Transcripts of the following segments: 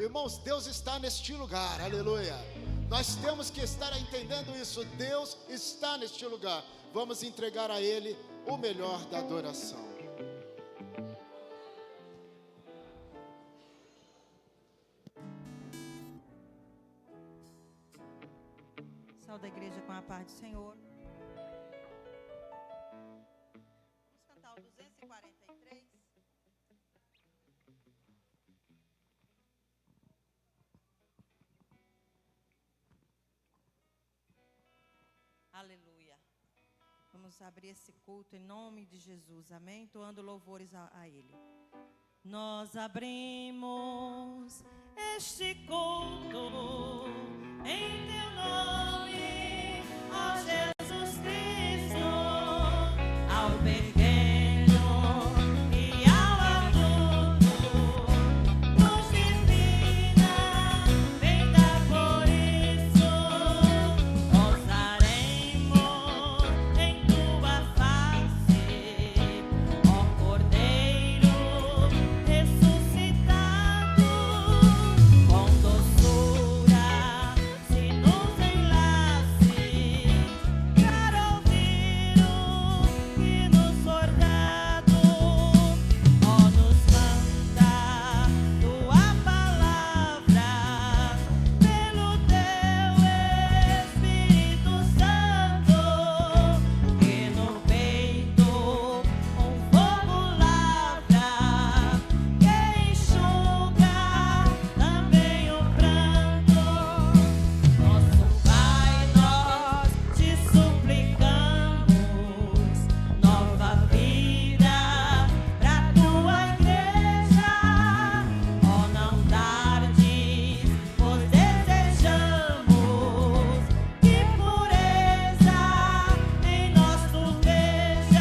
Irmãos, Deus está neste lugar, aleluia. Nós temos que estar entendendo isso. Deus está neste lugar. Vamos entregar a Ele o melhor da adoração. Saúde a igreja com a paz do Senhor. Vamos cantar o 243. Aleluia. Vamos abrir esse culto em nome de Jesus. Amém? Entoando louvores a Ele. Nós abrimos este culto em Teu nome, ó Jesus Cristo, ao pequeno e ao adulto, nos divina, vem dar por isso, gozaremos em Tua face, ó Cordeiro ressuscitado, com doçura se nos enlace, para ouvir o que nos for dado, ó nos manda Tua palavra, pelo Teu Espírito Santo, que no peito um fogo lavra, que enxuga também o pranto. Nosso Pai, nós te suplicamos nova vida pra Tua igreja. Ó, não tardes, pois desejamos que pureza em nós Tu vejas.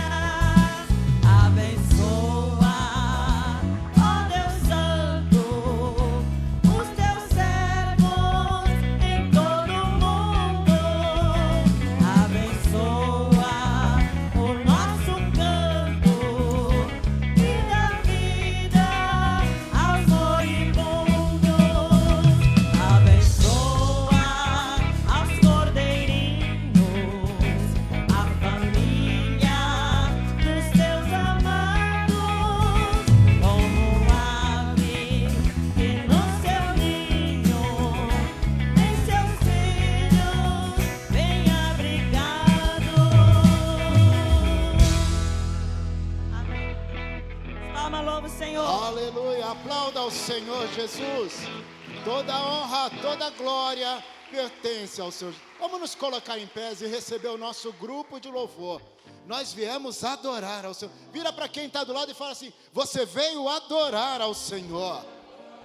Abençoa, ó Deus Santo, os Teus servos em todo o mundo. Abençoa o nosso canto e dá vida aos moribundos. Abençoa aos cordeirinhos, a família dos Teus amados, como ave que no seu ninho em seus filhos bem abrigado. Amém. Palma, louva o Senhor. Aleluia, aplauda ao Senhor Jesus. Toda honra, toda glória pertence ao Senhor. Vamos nos colocar em pés e receber o nosso grupo de louvor. Nós viemos adorar ao Senhor. Vira para quem está do lado e fala assim: você veio adorar ao Senhor.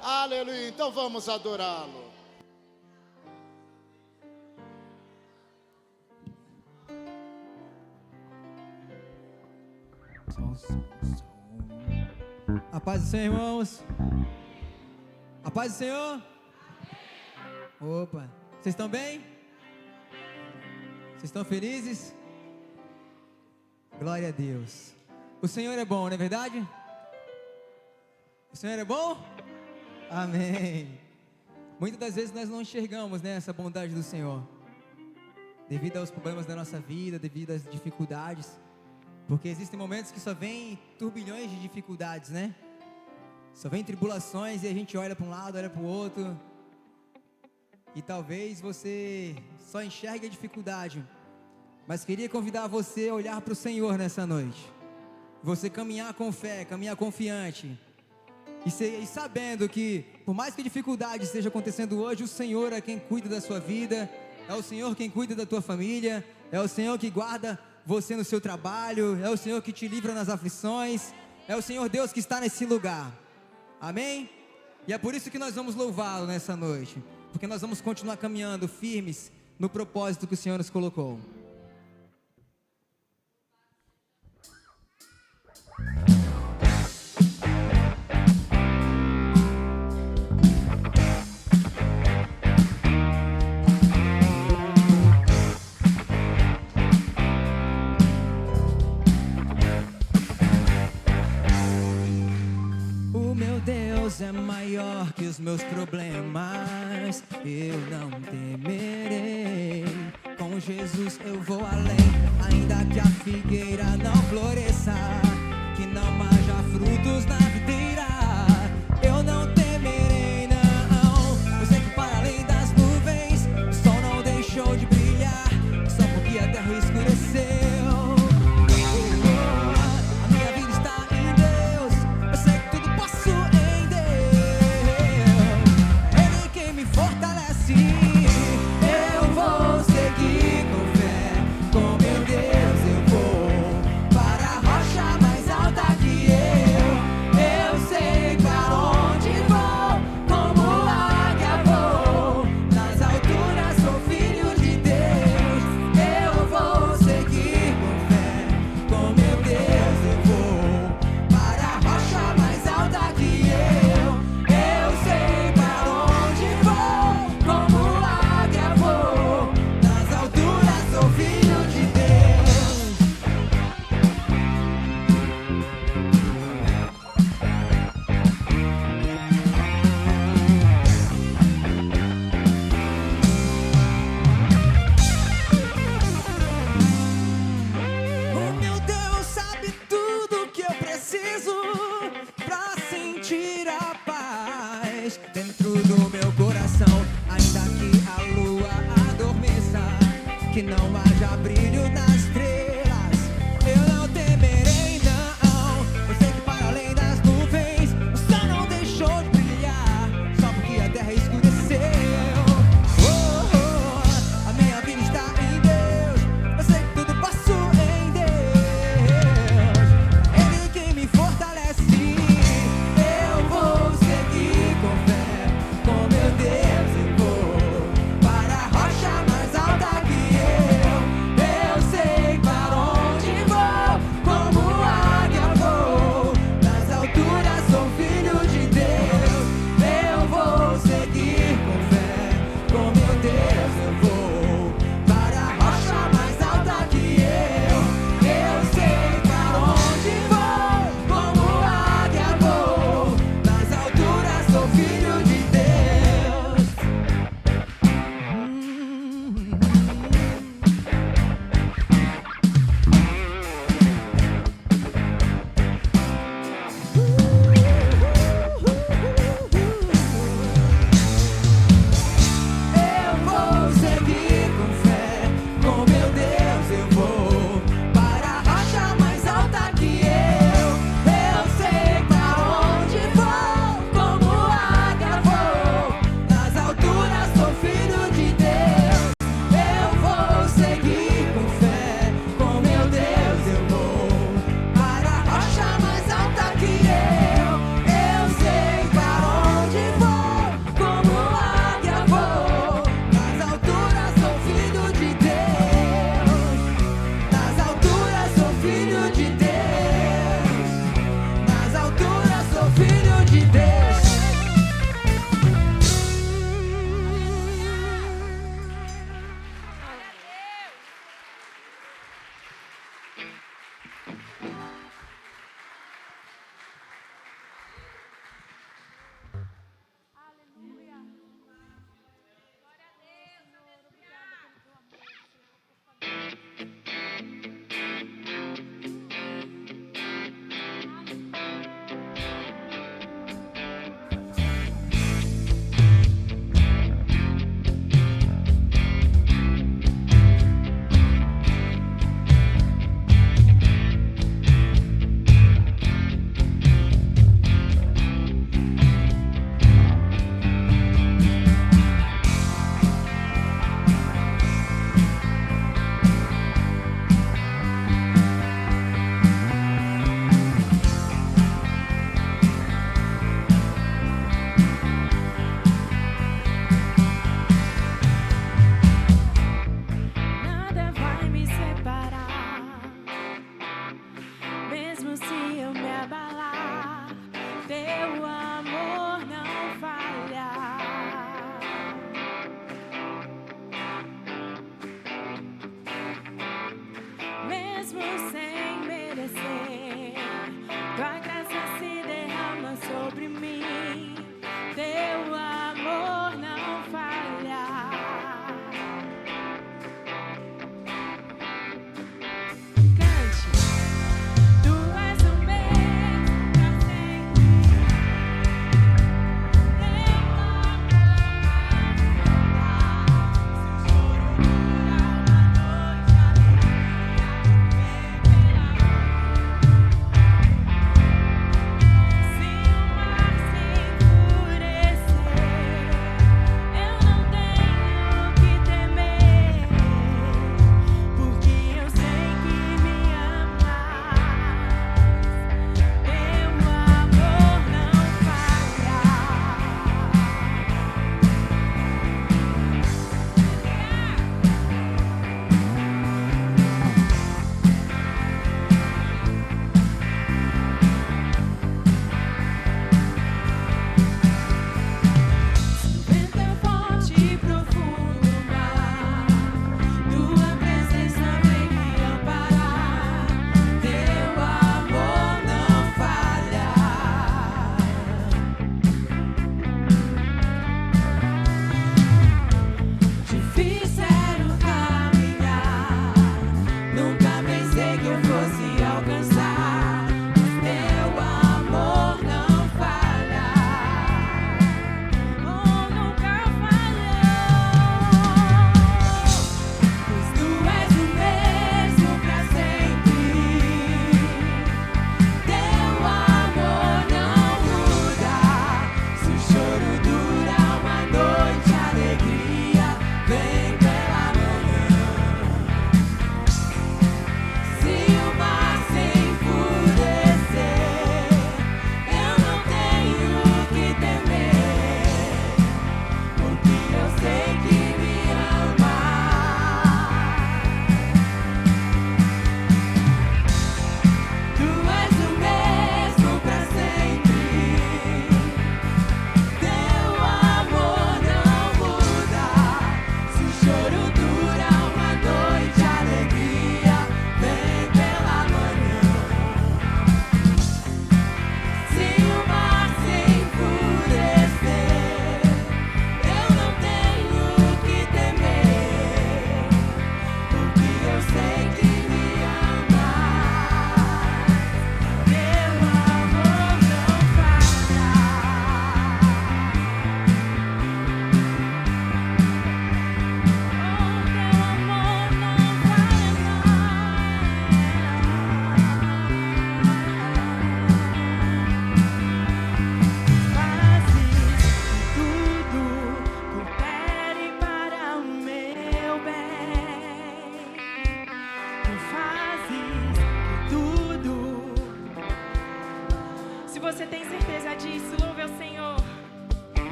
Aleluia, então vamos adorá-lo. A paz do Senhor, irmãos. A paz do Senhor. Opa, vocês estão bem? Vocês estão felizes? Glória a Deus. O Senhor é bom, não é verdade? O Senhor é bom? Amém. Muitas das vezes nós não enxergamos, né, essa bondade do Senhor, devido aos problemas da nossa vida, devido às dificuldades, porque existem momentos que só vem turbilhões de dificuldades, né? Só vem tribulações e a gente olha para um lado, olha para o outro, e talvez você só enxergue a dificuldade, mas queria convidar você a olhar para o Senhor nessa noite, você caminhar com fé, caminhar confiante, e sabendo que, por mais que a dificuldade esteja acontecendo hoje, o Senhor é quem cuida da sua vida, é o Senhor quem cuida da tua família, é o Senhor que guarda você no seu trabalho, é o Senhor que te livra nas aflições, é o Senhor Deus que está nesse lugar, amém? E é por isso que nós vamos louvá-lo nessa noite, porque nós vamos continuar caminhando firmes no propósito que o Senhor nos colocou. O meu Deus é maior que os meus problemas, eu não temerei. Com Jesus eu vou além, ainda que a figueira não floresça, que não haja frutos na videira, eu não temerei, não. Eu sei que para além das nuvens o sol não deixou de brilhar, só porque a terra escureceu. Dentro do meu coração, ainda que a lua adormeça, que não haja brilho nas estrelas, eu não temerei, não. Eu sei que para além das nuvens o sol não deixou de brilhar, só porque a terra escureceu. A minha vida está em Deus, eu sei que tudo posso em Deus, Ele que me fortalece. Eu vou seguir com fé. Com meu Deus eu vou para a rocha mais alta que eu sei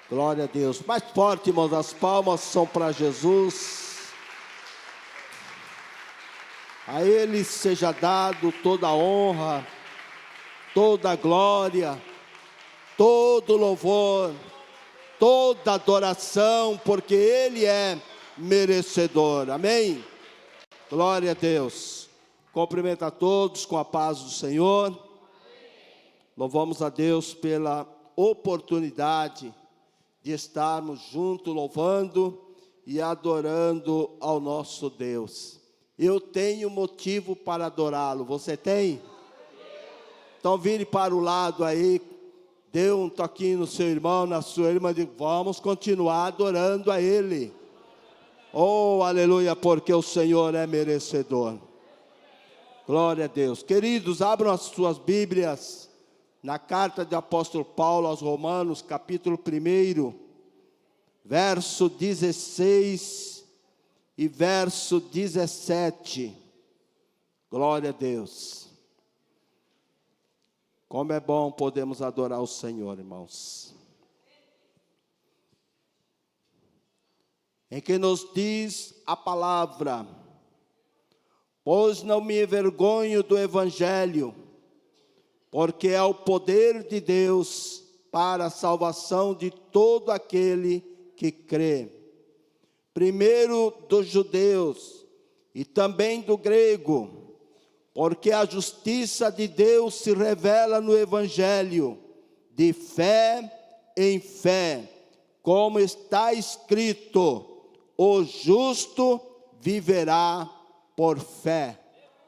Glória a Deus. Mais forte, irmãos, as palmas são para Jesus. A Ele seja dado toda a honra, toda a glória, todo louvor, toda adoração, porque Ele é merecedor. Amém? Glória a Deus. Cumprimento a todos com a paz do Senhor. Louvamos a Deus pela oportunidade de estarmos juntos louvando e adorando ao nosso Deus. Eu tenho motivo para adorá-lo. Você tem? Então vire para o lado aí, dê um toquinho no seu irmão, na sua irmã, e vamos continuar adorando a Ele. Oh, aleluia, porque o Senhor é merecedor. Glória a Deus. Queridos, abram as suas Bíblias na carta do apóstolo Paulo aos Romanos, capítulo 1, verso 16 e verso 17. Glória a Deus. Como é bom podermos adorar o Senhor, irmãos. Em que nos diz a palavra: pois não me envergonho do Evangelho, porque é o poder de Deus para a salvação de todo aquele que crê. Primeiro dos judeus e também do grego, porque a justiça de Deus se revela no Evangelho, de fé em fé, como está escrito: o justo viverá por fé.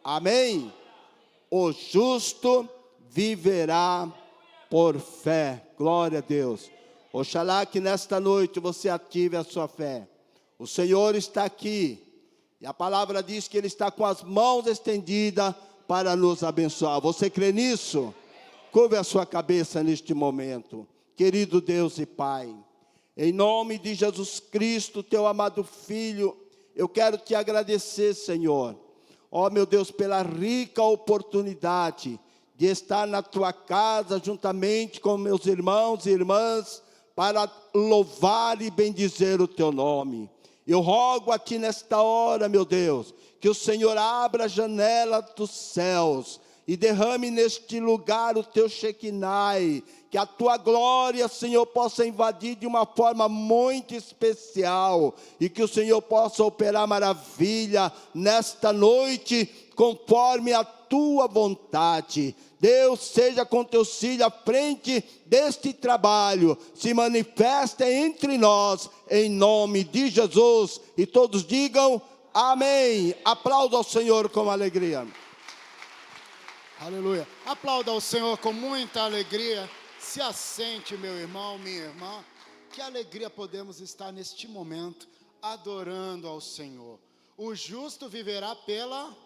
Amém? O justo viverá por fé. Glória a Deus. Oxalá que nesta noite você ative a sua fé. O Senhor está aqui. E a palavra diz que Ele está com as mãos estendidas para nos abençoar. Você crê nisso? Curve a sua cabeça neste momento. Querido Deus e Pai, em nome de Jesus Cristo, Teu amado Filho, eu quero Te agradecer, Senhor. Ó meu Deus, pela rica oportunidade de estar na Tua casa, juntamente com meus irmãos e irmãs, para louvar e bendizer o Teu nome. Eu rogo a Ti nesta hora, meu Deus, que o Senhor abra a janela dos céus e derrame neste lugar o Teu Shekinah, que a Tua glória, Senhor, possa invadir de uma forma muito especial, e que o Senhor possa operar maravilha nesta noite, conforme a Tua vontade. Deus, seja com Teus filhos à frente deste trabalho, se manifesta entre nós, em nome de Jesus, e todos digam amém. Aplauda ao Senhor com alegria. Aleluia. Aplauda ao Senhor com muita alegria. Se assente, meu irmão, minha irmã. Que alegria podemos estar neste momento adorando ao Senhor. O justo viverá pela...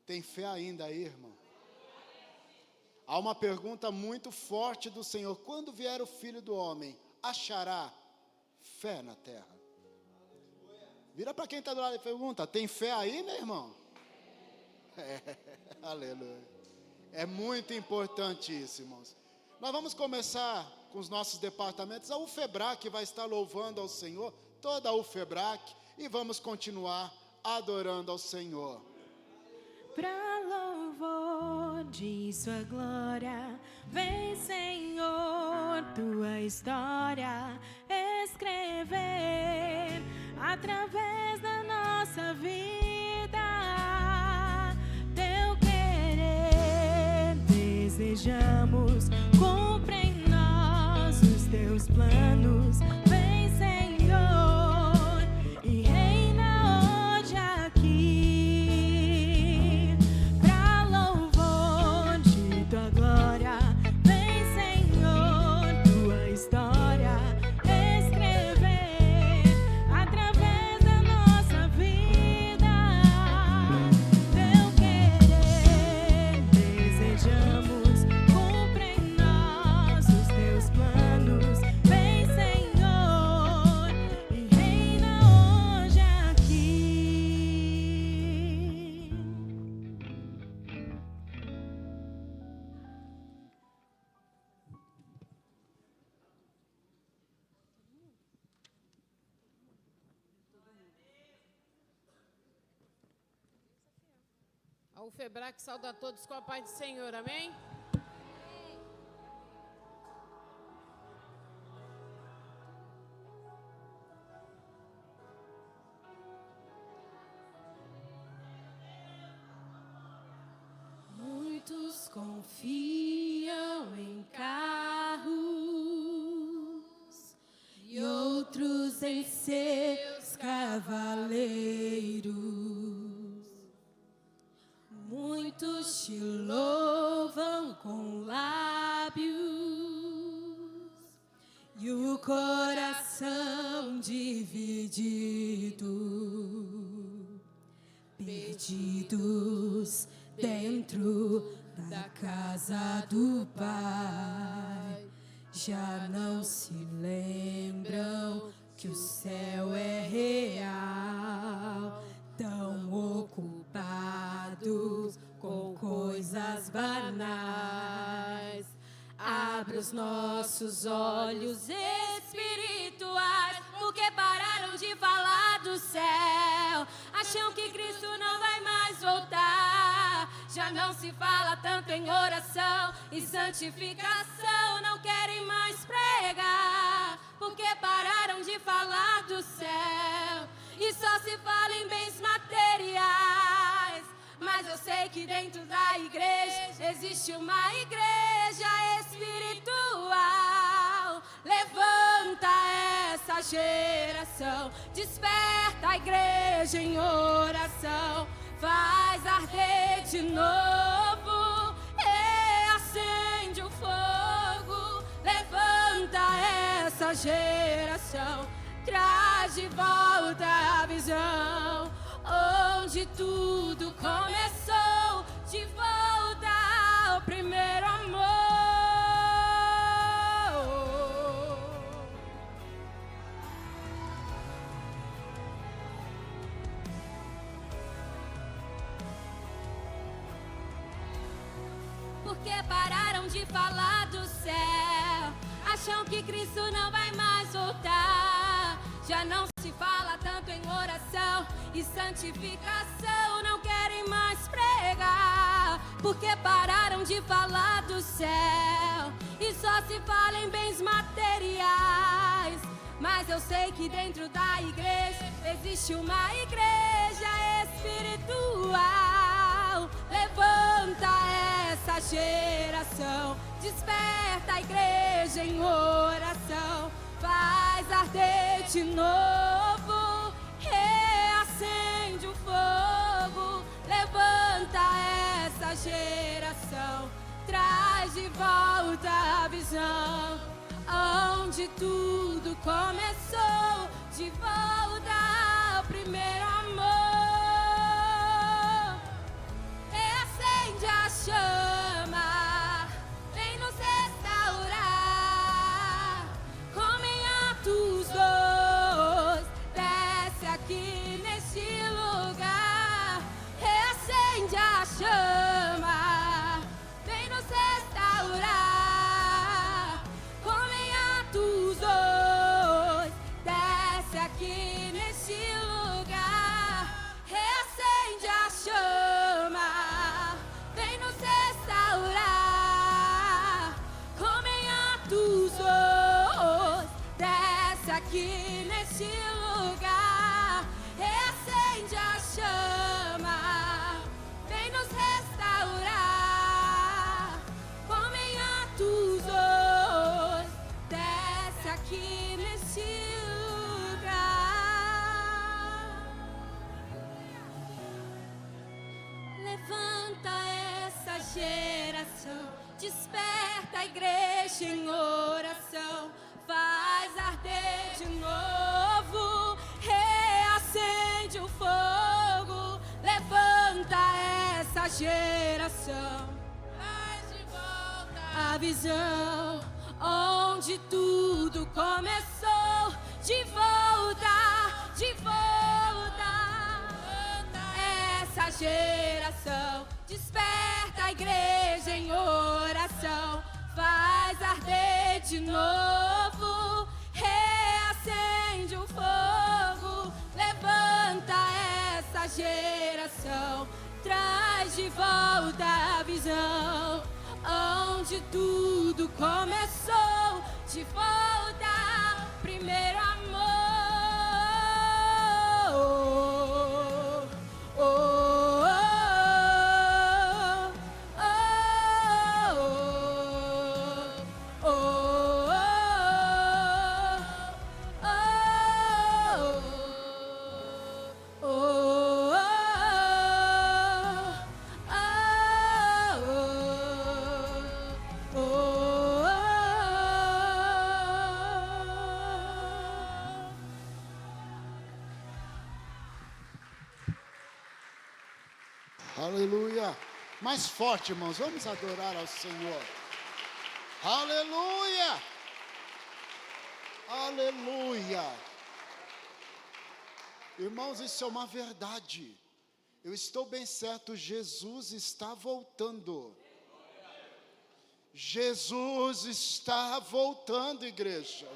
Tem fé ainda aí, irmão? Há uma pergunta muito forte do Senhor: quando vier o Filho do Homem, achará fé na terra? Vira para quem está do lado e pergunta: tem fé aí, meu irmão? Aleluia. É muito importante isso, irmãos. Nós vamos começar com os nossos departamentos. A UFEBRAC vai estar louvando ao Senhor, toda a UFEBRAC, e vamos continuar adorando ao Senhor. Pra louvor de sua glória, vem, Senhor, tua história escrever através da nossa vida. Teu querer desejamos, cumpre em nós os teus planos. Vem, Senhor, e reina hoje aqui. Pra louvor de tua glória, vem, Senhor, tua história escrever através da nossa vida. A UFEBRAC sauda a todos com a paz do Senhor, amém? Muitos confiam em carros e outros em seus cavaleiros. Muitos te louvam com lábios e o coração dividido, perdidos dentro da casa do Pai. Já não se lembram que o céu é real, tão ocupados com coisas banais. Abre os nossos olhos espirituais, porque pararam de falar do céu. Acham que Cristo não vai mais voltar. Já não se fala tanto em oração e santificação. Não querem mais pregar, porque pararam de falar do céu e só se fala em bens materiais. Mas eu sei que dentro da igreja existe uma igreja espiritual. Levanta essa geração, desperta a igreja em oração. Faz arder de novo e acende o fogo. Levanta essa geração, traz de volta a visão, onde tudo começou, de volta ao primeiro amor. Porque pararam de falar do céu, acham que Cristo não vai mais voltar. Já não se fala tanto em oração e santificação. Não querem mais pregar, porque pararam de falar do céu e só se fala em bens materiais. Mas eu sei que dentro da igreja existe uma igreja espiritual. Levanta essa geração, desperta a igreja em oração. Faz arder de novo, reacende o fogo. Levanta essa geração, traz de volta a visão, onde tudo começou, de volta ao primeiro amor. Reacende a chama, vem nos restaurar. Como em Atos 2, desce aqui neste lugar. Reacende a chama, vem nos restaurar. Como em Atos 2, desce aqui neste lugar. Reacende a chama, vem nos restaurar. Como em Atos 2, desce aqui neste lugar. Reacende a chama, vem nos restaurar. Como em Atos 2, desce aqui neste lugar. Levanta essa geração, desperta a igreja em oração. Faz arder de novo, reacende o fogo. Levanta essa geração, traz de volta a visão, onde tudo começou, de volta, de volta. Essa geração, desperta a igreja em oração. Faz arder de novo, reacende o fogo. Levanta essa geração, traz de volta a visão, onde tudo começou, de volta ao primeiro amor. Oh, oh, oh, oh, Aleluia. Mais forte, irmãos. Vamos adorar ao Senhor. Aleluia. Aleluia. Irmãos, isso é uma verdade. Eu estou bem certo, Jesus está voltando. Jesus está voltando, igreja.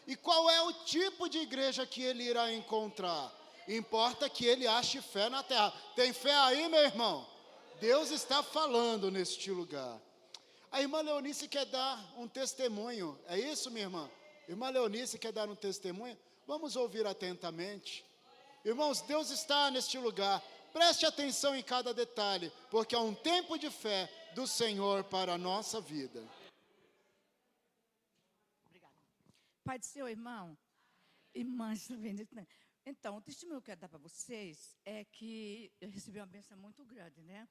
E qual é o tipo de igreja que ele irá encontrar? Importa que ele ache fé na terra. Tem fé aí, meu irmão? Deus está falando neste lugar. A irmã Leonice quer dar um testemunho. É isso, minha irmã? Irmã Leonice quer dar um testemunho? Vamos ouvir atentamente. Irmãos, Deus está neste lugar. Preste atenção em cada detalhe, porque é um tempo de fé do Senhor para a nossa vida. Obrigada. Pai do Senhor, irmão, irmãs, bendita. Então, o testemunho que eu quero dar para vocês é que eu recebi uma bênção muito grande, né?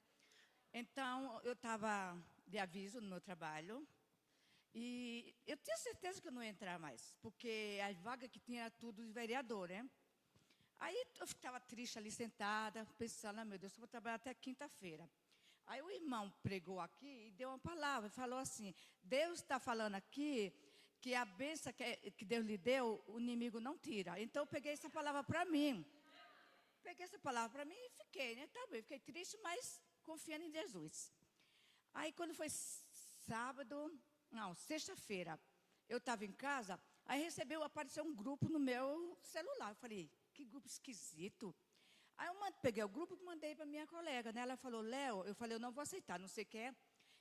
Então, eu estava de aviso no meu trabalho e eu tinha certeza que eu não ia entrar mais, porque as vagas que tinha era tudo de vereador, né? Aí eu ficava triste ali sentada, pensando, ah, meu Deus, eu vou trabalhar até quinta-feira. Aí o irmão pregou aqui e deu uma palavra, falou assim, Deus está falando aqui que a bênção que Deus lhe deu, o inimigo não tira. Então, eu peguei essa palavra para mim. Peguei essa palavra para mim e fiquei, né? Tá bem, fiquei triste, mas confiando em Jesus. Aí, quando foi sexta-feira, eu estava em casa, aí apareceu um grupo no meu celular. Eu falei, que grupo esquisito. Aí, eu peguei o grupo e mandei para minha colega, né? Ela falou, Léo, eu falei, eu não vou aceitar, não sei o que é.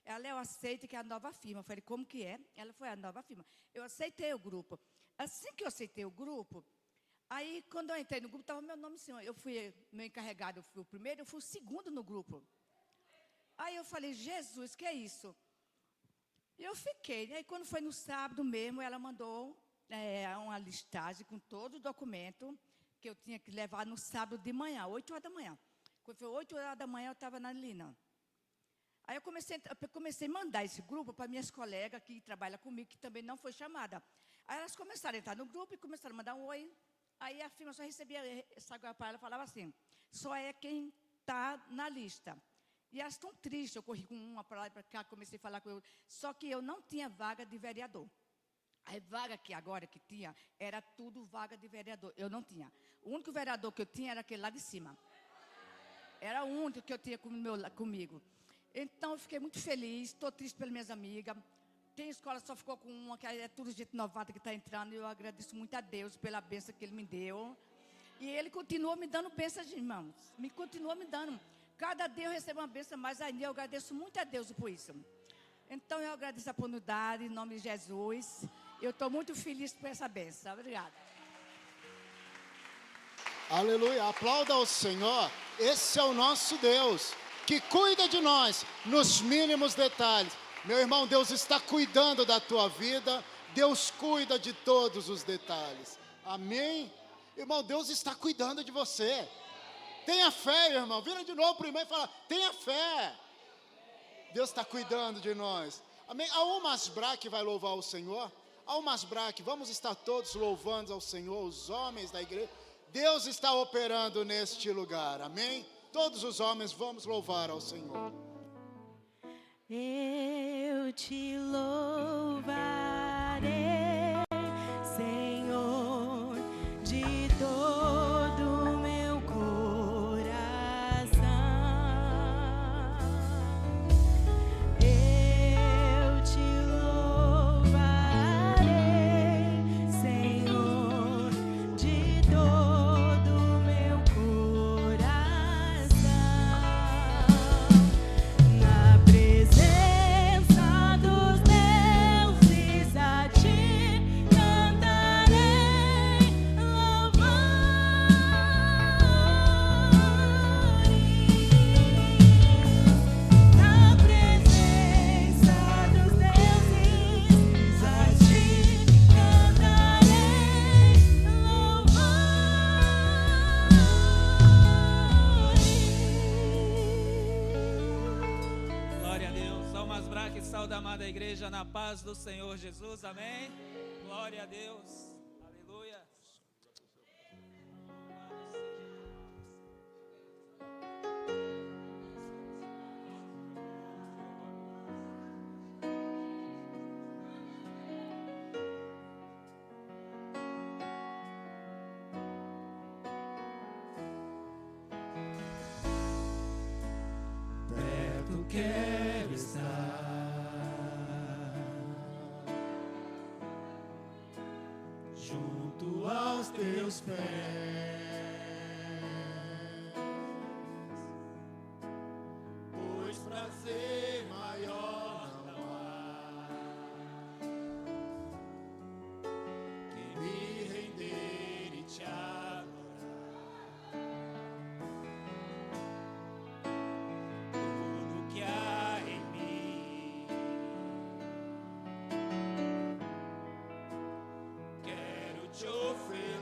Ela, Léo, aceita que é a nova firma. Eu falei, como que é? Ela foi a nova firma. Eu aceitei o grupo. Assim que eu aceitei o grupo, aí quando eu entrei no grupo, estava meu nome em cima. Meu encarregado, eu fui o primeiro, eu fui o segundo no grupo. Aí eu falei, Jesus, que é isso? E eu fiquei, né? E quando foi no sábado mesmo, ela mandou uma listagem com todo o documento que eu tinha que levar no sábado de manhã, 8 horas da manhã. Quando foi 8 horas da manhã, eu estava na Lina. Aí eu comecei a mandar esse grupo para minhas colegas que trabalham comigo, que também não foi chamada. Aí elas começaram a entrar no grupo e começaram a mandar um oi. Aí a firma só recebia essa para ela, falava assim, só é quem está na lista. E elas estão tristes, eu corri com uma para lá e para cá, comecei a falar com eu. Só que eu não tinha vaga de vereador. A vaga que agora que tinha, era tudo vaga de vereador. Eu não tinha. O único vereador que eu tinha era aquele lá de cima. Era o único que eu tinha comigo. Então, eu fiquei muito feliz, estou triste pelas minhas amigas. Tem escola, só ficou com uma, que é tudo gente novata que está entrando. E eu agradeço muito a Deus pela bênção que Ele me deu. E Ele continua me dando bênçãos, irmãos. Continua me dando. Cada dia eu recebo uma bênção, mas ainda eu agradeço muito a Deus por isso. Então, eu agradeço a oportunidade, em nome de Jesus. Eu estou muito feliz por essa bênção. Obrigada. Aleluia. Aplauda ao Senhor. Esse é o nosso Deus, que cuida de nós nos mínimos detalhes. Meu irmão, Deus está cuidando da tua vida. Deus cuida de todos os detalhes. Amém? Irmão, Deus está cuidando de você. Tenha fé, irmão. Vira de novo para o irmão e fala, tenha fé. Deus está cuidando de nós. Amém? A Umasbra que vai louvar o Senhor. A Umasbra que vamos estar todos louvando ao Senhor, os homens da igreja. Deus está operando neste lugar. Amém? Todos os homens vamos louvar ao Senhor. Eu te louvarei, Senhor, de todo o meu coração. Eu te louvarei, Senhor, de todo o meu coração. Thomas Braque sauda a amada igreja na paz do Senhor Jesus, amém? Glória a Deus, aleluia. Perto quero estar, junto aos teus pés, pois prazer maior não há que me render e te adorar. Tudo que há em mim quero te ofertar.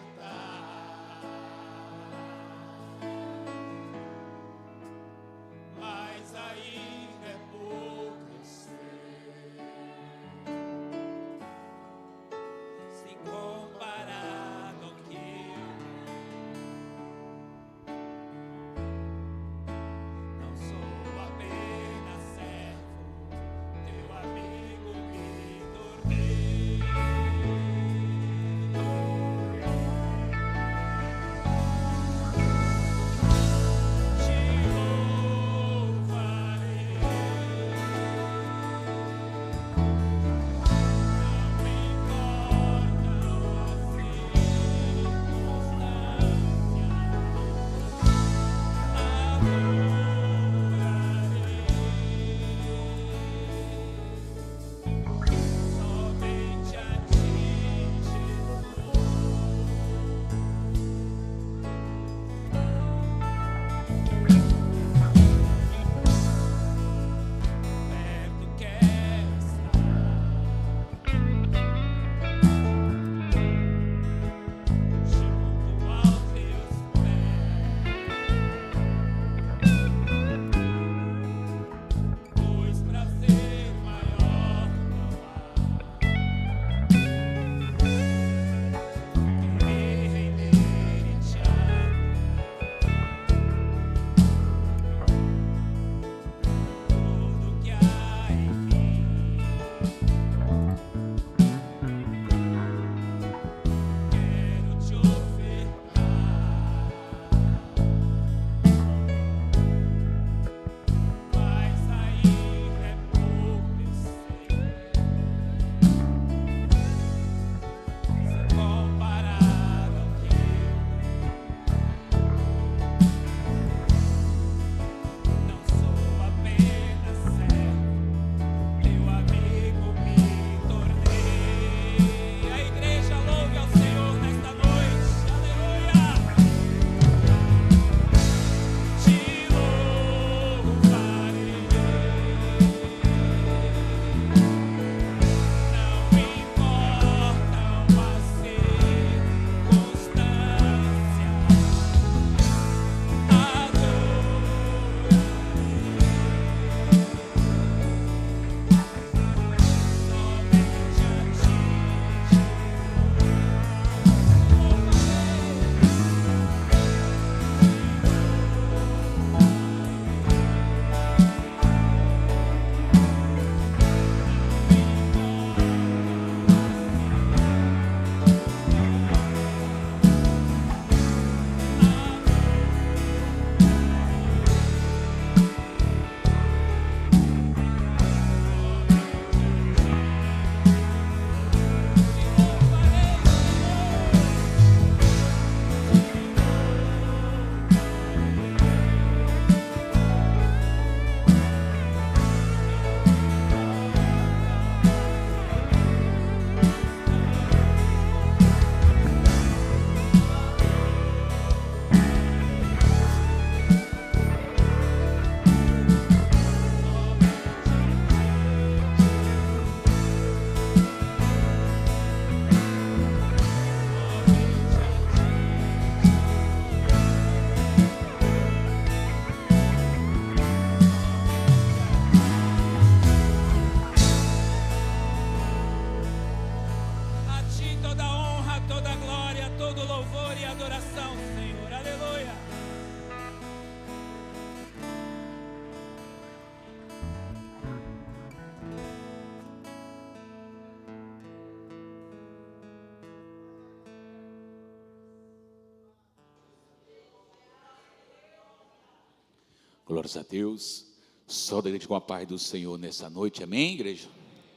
Glórias a Deus. Só da igreja com a paz do Senhor nessa noite, amém, igreja?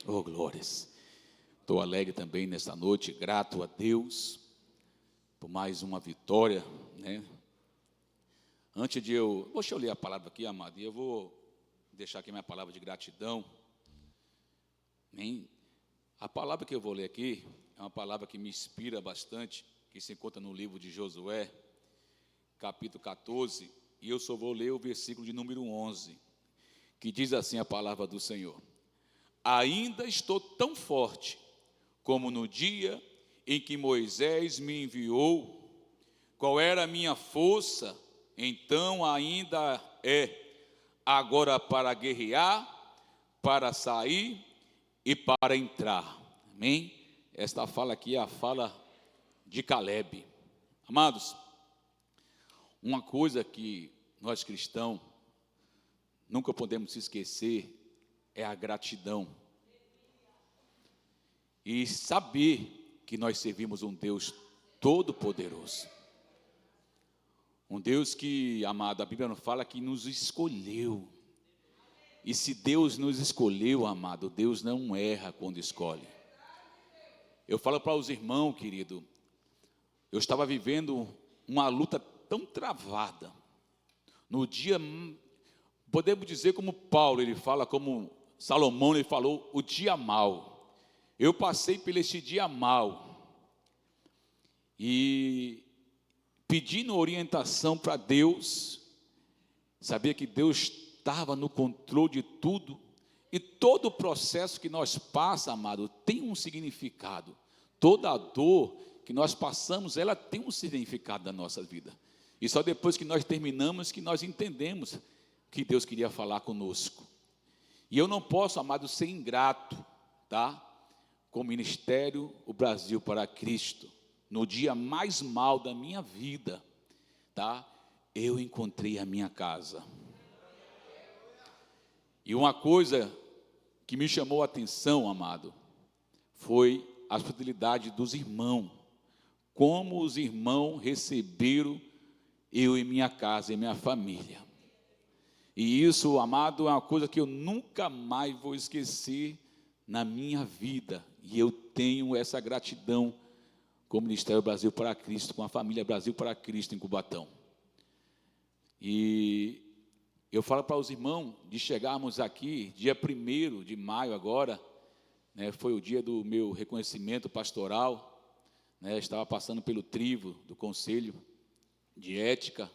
Oh, glórias. Estou alegre também nessa noite, grato a Deus por mais uma vitória, né? Deixa eu ler a palavra aqui, amado, e eu vou deixar aqui minha palavra de gratidão. Amém? A palavra que eu vou ler aqui é uma palavra que me inspira bastante, que se encontra no livro de Josué, capítulo 14, e eu só vou ler o versículo de número 11, que diz assim a palavra do Senhor: ainda estou tão forte como no dia em que Moisés me enviou. Qual era a minha força, então ainda é, agora para guerrear, para sair e para entrar. Amém? Esta fala aqui é a fala de Caleb. Amados, uma coisa que nós cristãos nunca podemos esquecer é a gratidão. E saber que nós servimos um Deus todo-poderoso. Um Deus que, amado, a Bíblia não fala que nos escolheu. E se Deus nos escolheu, amado, Deus não erra quando escolhe. Eu falo para os irmãos, querido, eu estava vivendo uma luta tão travada. No dia, podemos dizer como Paulo, ele fala, como Salomão, ele falou, o dia mau. Eu passei por esse dia mau. E pedindo orientação para Deus, sabia que Deus estava no controle de tudo. E todo o processo que nós passamos, amado, tem um significado. Toda a dor que nós passamos, ela tem um significado na nossa vida. E só depois que nós terminamos, que nós entendemos que Deus queria falar conosco. E eu não posso, amado, ser ingrato, tá? Com o ministério, o Brasil para Cristo. No dia mais mal da minha vida, tá? Eu encontrei a minha casa. E uma coisa que me chamou a atenção, amado, foi a fidelidade dos irmãos. Como os irmãos receberam eu e minha casa e minha família. E isso, amado, é uma coisa que eu nunca mais vou esquecer na minha vida. E eu tenho essa gratidão com o Ministério Brasil para Cristo, com a família Brasil para Cristo em Cubatão. E eu falo para os irmãos de chegarmos aqui, dia 1º de maio agora, né, foi o dia do meu reconhecimento pastoral, né, estava passando pelo crivo do Conselho de Ética,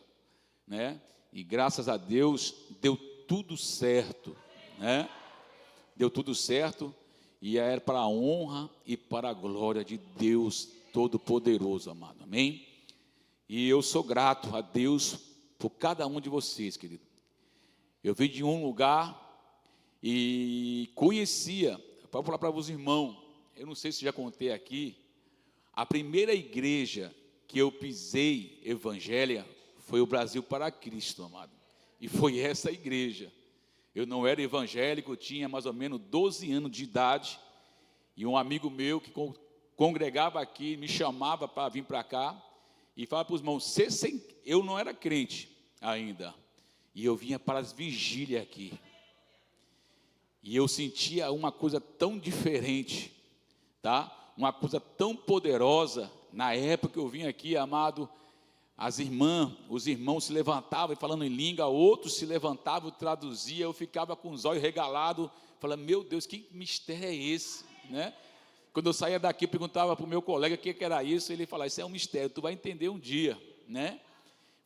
né, e graças a Deus deu tudo certo, né, deu tudo certo, e era para a honra e para a glória de Deus Todo-Poderoso, amado, amém? E eu sou grato a Deus por cada um de vocês, querido. Eu vim de um lugar e conhecia, para falar para os irmãos, eu não sei se já contei aqui, a primeira igreja que eu pisei evangélica foi o Brasil para Cristo, amado. E foi essa igreja. Eu não era evangélico, eu tinha mais ou menos 12 anos de idade, e um amigo meu que congregava aqui, me chamava para vir para cá, e falava para os irmãos, eu não era crente ainda, e eu vinha para as vigílias aqui, e eu sentia uma coisa tão diferente, tá? Uma coisa tão poderosa. Na época que eu vim aqui, amado, os irmãos se levantavam falando em língua, outros se levantavam, traduziam, eu ficava com os olhos regalados, falando, meu Deus, que mistério é esse, né? Quando eu saía daqui, eu perguntava para o meu colega o que era isso, ele falava, isso é um mistério, tu vai entender um dia, né?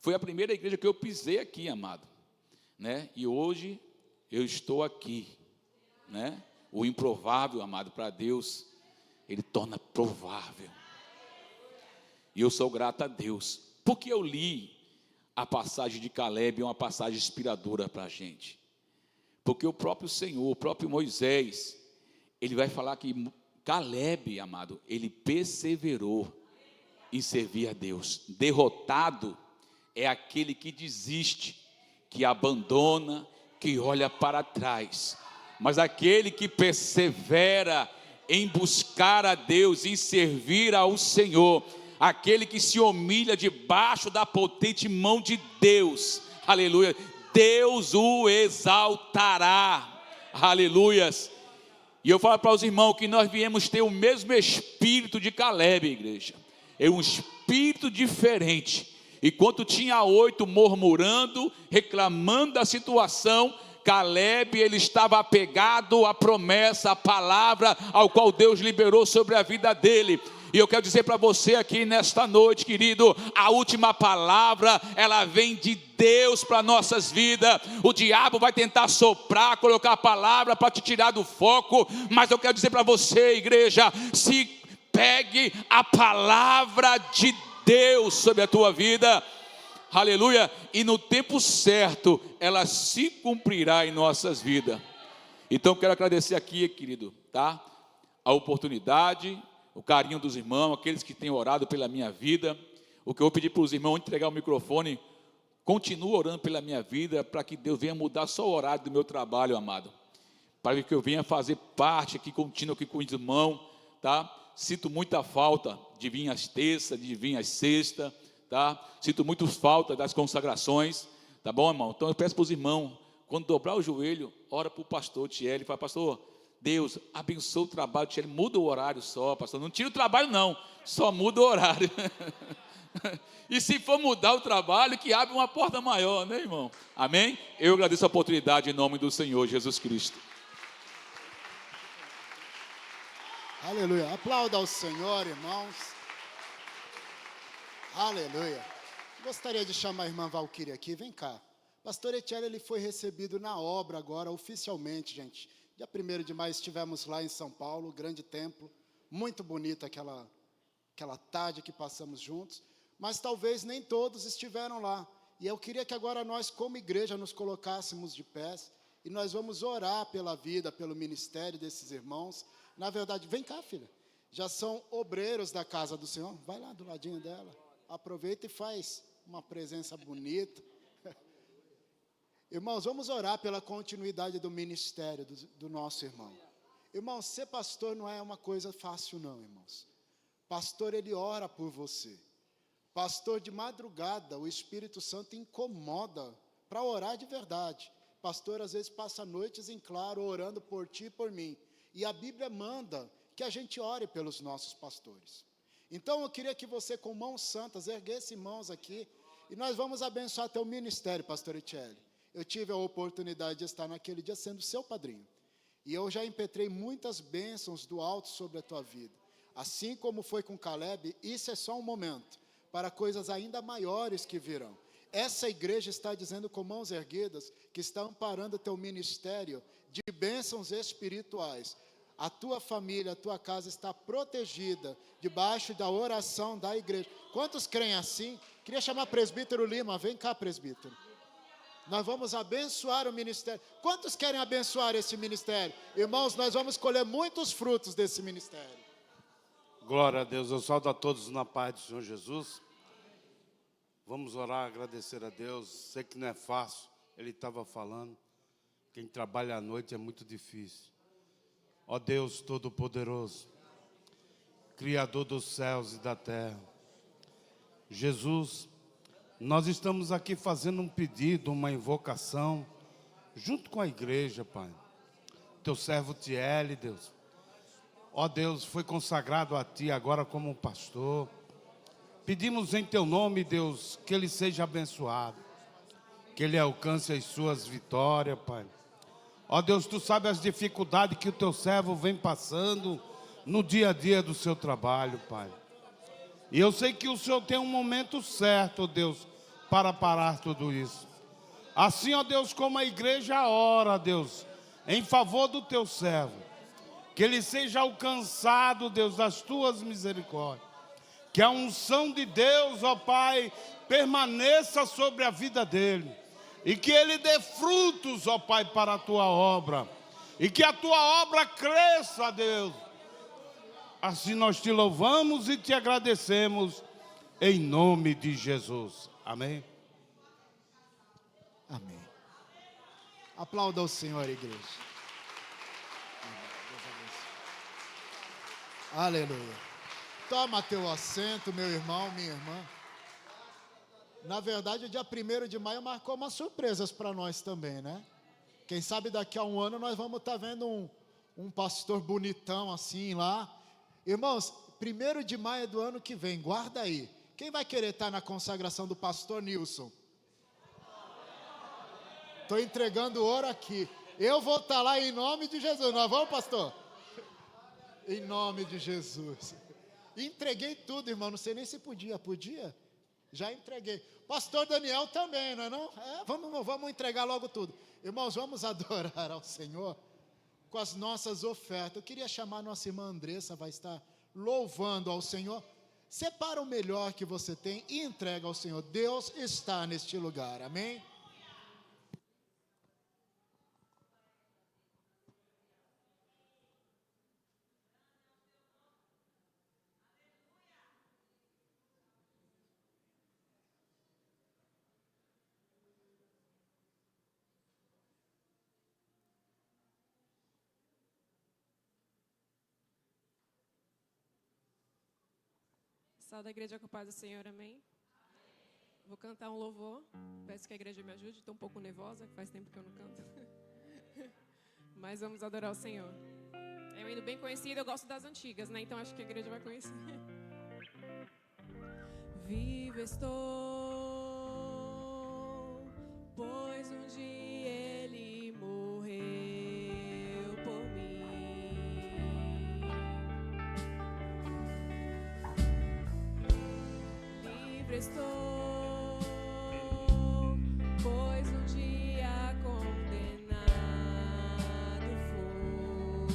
Foi a primeira igreja que eu pisei aqui, amado, né? E hoje eu estou aqui, né? O improvável, amado, para Deus, Ele torna provável. E eu sou grato a Deus, porque eu li a passagem de Caleb, é uma passagem inspiradora para a gente. Porque o próprio Senhor, o próprio Moisés, ele vai falar que Caleb, amado, ele perseverou em servir a Deus. Derrotado é aquele que desiste, que abandona, que olha para trás. Mas aquele que persevera em buscar a Deus, em servir ao Senhor, aquele que se humilha debaixo da potente mão de Deus, aleluia, Deus o exaltará. Aleluias. E eu falo para os irmãos que nós viemos ter o mesmo espírito de Calebe, igreja. É um espírito diferente. Enquanto tinha 8 murmurando, reclamando da situação, Calebe, ele estava apegado à promessa, à palavra ao qual Deus liberou sobre a vida dele. E eu quero dizer para você aqui nesta noite, querido, a última palavra, ela vem de Deus para nossas vidas. O diabo vai tentar soprar, colocar a palavra para te tirar do foco, mas eu quero dizer para você, igreja, se pegue a palavra de Deus sobre a tua vida. Aleluia, e no tempo certo, ela se cumprirá em nossas vidas. Então, quero agradecer aqui, querido, tá? A oportunidade, o carinho dos irmãos, aqueles que têm orado pela minha vida. O que eu vou pedir para os irmãos, entregar o microfone, continue orando pela minha vida, para que Deus venha mudar só o horário do meu trabalho, amado. Para que eu venha fazer parte aqui, contínuo aqui com os irmãos, tá? Sinto muita falta de vir às terças, de vir às sextas, tá? Sinto muito falta das consagrações, tá bom, irmão? Então eu peço para os irmãos, quando dobrar o joelho, ora para o pastor Thierry, fala, pastor, Deus, abençoa o trabalho do Thierry, muda o horário só, pastor, não tira o trabalho não, só muda o horário. E se for mudar o trabalho, que abre uma porta maior, né, irmão? Amém? Eu agradeço a oportunidade em nome do Senhor Jesus Cristo. Aleluia. Aplauda ao Senhor, irmãos. Aleluia. Gostaria de chamar a irmã Valquíria aqui. Vem cá. Pastor Etiele, ele foi recebido na obra agora, oficialmente, gente. Dia 1º de maio estivemos lá em São Paulo, grande templo. Muito bonita aquela tarde que passamos juntos. Mas talvez nem todos estiveram lá. E eu queria que agora nós, como igreja, nos colocássemos de pés. E nós vamos orar pela vida, pelo ministério desses irmãos. Na verdade, vem cá, filha. Já são obreiros da casa do Senhor. Vai lá do ladinho dela. Aproveita e faz uma presença bonita. Irmãos, vamos orar pela continuidade do ministério do nosso irmão. Irmãos, ser pastor não é uma coisa fácil não, irmãos. Pastor, ele ora por você. Pastor, de madrugada, o Espírito Santo incomoda para orar de verdade. Pastor, às vezes, passa noites em claro, orando por ti e por mim. E a Bíblia manda que a gente ore pelos nossos pastores. Então, eu queria que você, com mãos santas, erguesse mãos aqui, e nós vamos abençoar teu ministério, pastor Etiele. Eu tive a oportunidade de estar naquele dia sendo seu padrinho. E eu já impetrei muitas bênçãos do alto sobre a tua vida. Assim como foi com Calebe, isso é só um momento, para coisas ainda maiores que virão. Essa igreja está dizendo com mãos erguidas, que está amparando o teu ministério de bênçãos espirituais. A tua família, a tua casa está protegida debaixo da oração da igreja. Quantos creem assim? Queria chamar presbítero Lima, vem cá, presbítero. Nós vamos abençoar o ministério. Quantos querem abençoar esse ministério? Irmãos, nós vamos colher muitos frutos desse ministério. Glória a Deus, eu saúdo a todos na paz do Senhor Jesus. Vamos orar, agradecer a Deus. Sei que não é fácil, ele estava falando. Quem trabalha à noite é muito difícil. Ó Deus Todo-Poderoso, Criador dos céus e da terra. Jesus, nós estamos aqui fazendo um pedido, uma invocação, junto com a igreja, Pai. Teu servo Thierry, Deus. Ó Deus, foi consagrado a Ti agora como um pastor. Pedimos em Teu nome, Deus, que ele seja abençoado. Que ele alcance as suas vitórias, Pai. Ó Deus, Tu sabes as dificuldades que o Teu servo vem passando no dia a dia do seu trabalho, Pai. E eu sei que o Senhor tem um momento certo, ó Deus, para parar tudo isso. Assim, ó Deus, como a igreja ora, Deus, em favor do Teu servo. Que ele seja alcançado, Deus, das Tuas misericórdias. Que a unção de Deus, ó Pai, permaneça sobre a vida dele. E que ele dê frutos, ó Pai, para a Tua obra. E que a Tua obra cresça, Deus. Assim nós Te louvamos e Te agradecemos, em nome de Jesus. Amém? Amém. Aplauda ao Senhor, igreja. Aleluia. Toma teu assento, meu irmão, minha irmã. Na verdade, o dia 1º de maio marcou umas surpresas para nós também, né? Quem sabe daqui a um ano nós vamos estar vendo um pastor bonitão assim lá. Irmãos, 1º de maio do ano que vem, guarda aí. Quem vai querer estar na consagração do pastor Nilson? Estou entregando ouro aqui. Eu vou estar lá em nome de Jesus. Nós vamos, pastor? Em nome de Jesus. Entreguei tudo, irmão. Não sei nem se podia. Podia? Já entreguei. Pastor Daniel também, não é não? Vamos entregar logo tudo. Irmãos, vamos adorar ao Senhor com as nossas ofertas. Eu queria chamar a nossa irmã Andressa, vai estar louvando ao Senhor. Separa o melhor que você tem e entrega ao Senhor. Deus está neste lugar, amém? Sal da igreja com a paz do Senhor, amém? Vou cantar um louvor. Peço que a igreja me ajude. Estou um pouco nervosa, faz tempo que eu não canto. Mas vamos adorar o Senhor. É um hino bem conhecido, eu gosto das antigas, né? Então acho que a igreja vai conhecer. Vivo estou, pois um dia Ele morreu por mim. Livre estou, pois um dia condenado fui.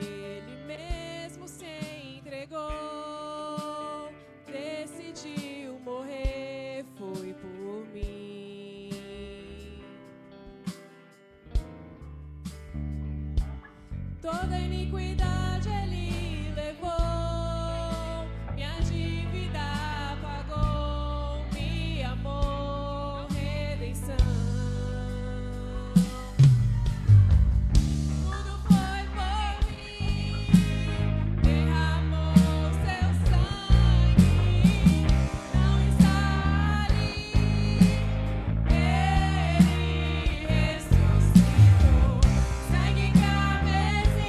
Ele mesmo se entregou, decidiu morrer, foi por mim. Toda iniquidade Ele levou, minha dívida pagou, me amou, redenção. Tudo foi por mim, derramou seu sangue, não está ali, Ele ressuscitou. Sangue carmesim,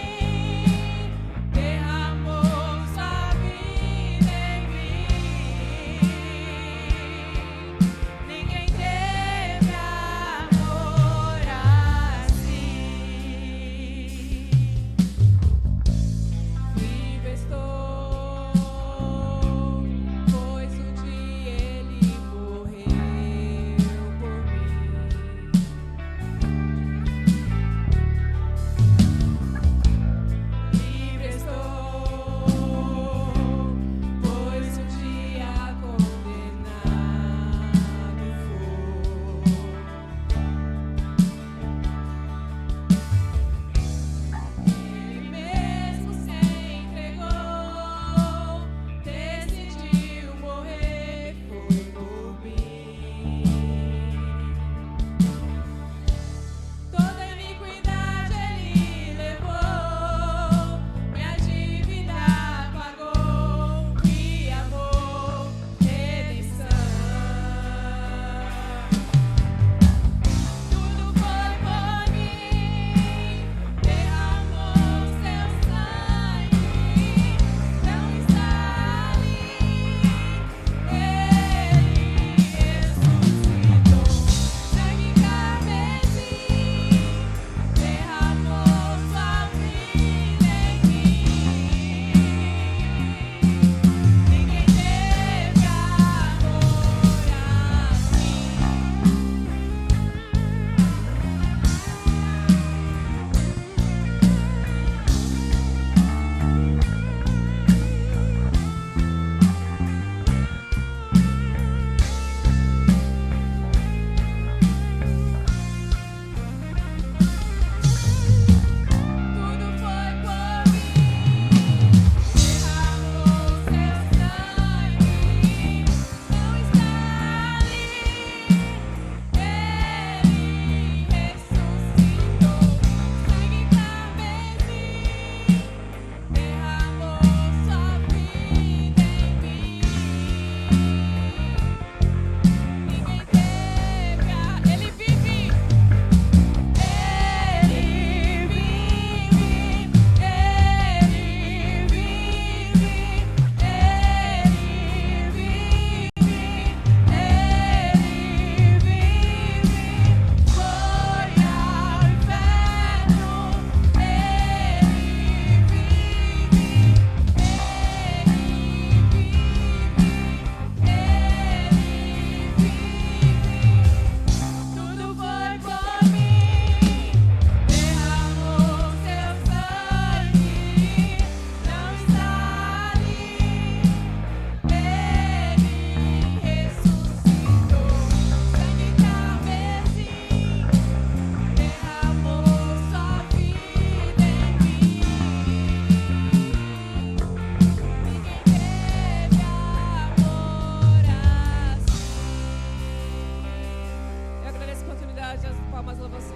palmas a você.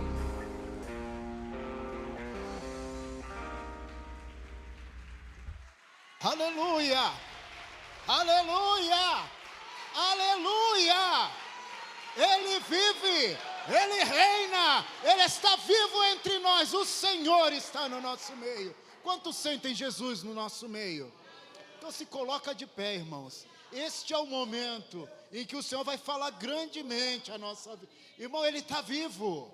Aleluia! Aleluia! Aleluia! Ele vive, Ele reina, Ele está vivo entre nós, o Senhor está no nosso meio. Quantos sentem Jesus no nosso meio? Então se coloca de pé, irmãos. Este é o momento em que o Senhor vai falar grandemente a nossa vida. Irmão, Ele está vivo.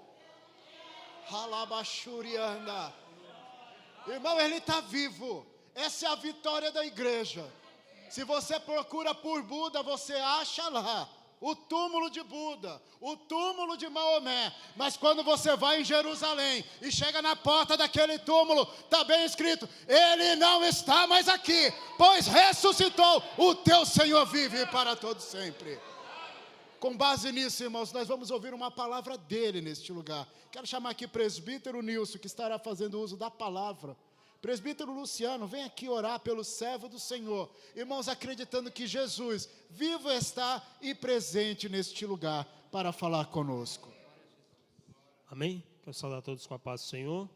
Halabashurianda. Irmão, Ele está vivo. Essa é a vitória da igreja. Se você procura por Buda, você acha lá o túmulo de Buda, o túmulo de Maomé. Mas quando você vai em Jerusalém e chega na porta daquele túmulo, está bem escrito: Ele não está mais aqui, pois ressuscitou. O teu Senhor vive para todo sempre. Com base nisso, irmãos, nós vamos ouvir uma palavra dele neste lugar. Quero chamar aqui presbítero Nilson, que estará fazendo uso da palavra. Presbítero Luciano, vem aqui orar pelo servo do Senhor. Irmãos, acreditando que Jesus vivo está e presente neste lugar para falar conosco. Amém? Quero saudar todos com a paz do Senhor.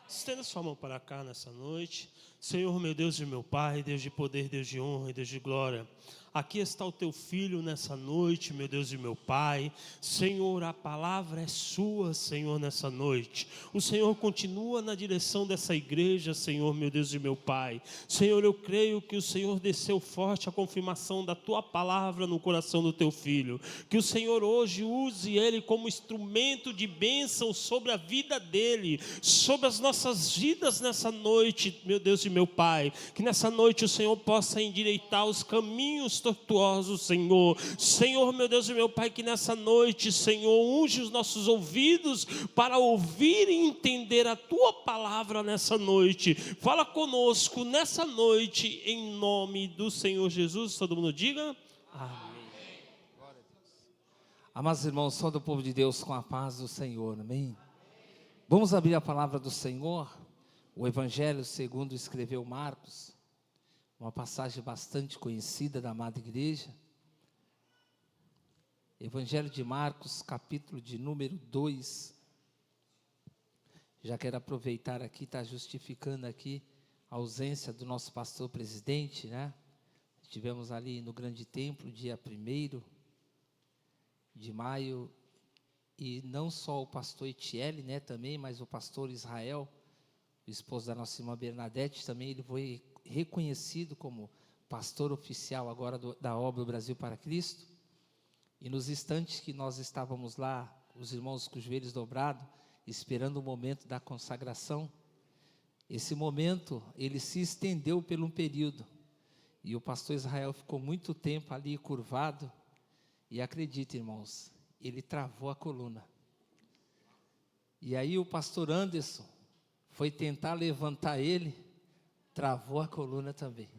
Estenda sua mão para cá nessa noite. Senhor, meu Deus e meu Pai, Deus de poder, Deus de honra e Deus de glória. Aqui está o teu filho nessa noite, meu Deus e meu Pai. Senhor, a palavra é sua, Senhor, nessa noite. O Senhor continua na direção dessa igreja, Senhor, meu Deus e meu Pai. Senhor, eu creio que o Senhor desceu forte a confirmação da tua palavra no coração do teu filho. Que o Senhor hoje use ele como instrumento de bênção sobre a vida dele, sobre as nossas vidas nessa noite, meu Deus e meu Pai. Que nessa noite o Senhor possa endireitar os caminhos tortuosos, Senhor. Senhor, meu Deus e meu Pai, que nessa noite, Senhor, unge os nossos ouvidos para ouvir e entender a tua palavra nessa noite. Fala conosco nessa noite, em nome do Senhor Jesus. Todo mundo diga amém. Amados irmãos, só do povo de Deus com a paz do Senhor, amém? Vamos abrir a palavra do Senhor, o Evangelho segundo escreveu Marcos, uma passagem bastante conhecida da amada igreja. Evangelho de Marcos, capítulo de número 2. Já quero aproveitar aqui, está justificando aqui a ausência do nosso pastor presidente, né? Estivemos ali no grande templo, dia 1º de maio, e não só o pastor Etiele, né, também, mas o pastor Israel, o esposo da nossa irmã Bernadette, também ele foi reconhecido como pastor oficial agora da obra Brasil para Cristo. E nos instantes que nós estávamos lá, os irmãos com os joelhos dobrados, esperando o momento da consagração, esse momento, ele se estendeu por um período, e o pastor Israel ficou muito tempo ali curvado, e acredita, irmãos, ele travou a coluna. E aí o pastor Anderson foi tentar levantar ele, travou a coluna também.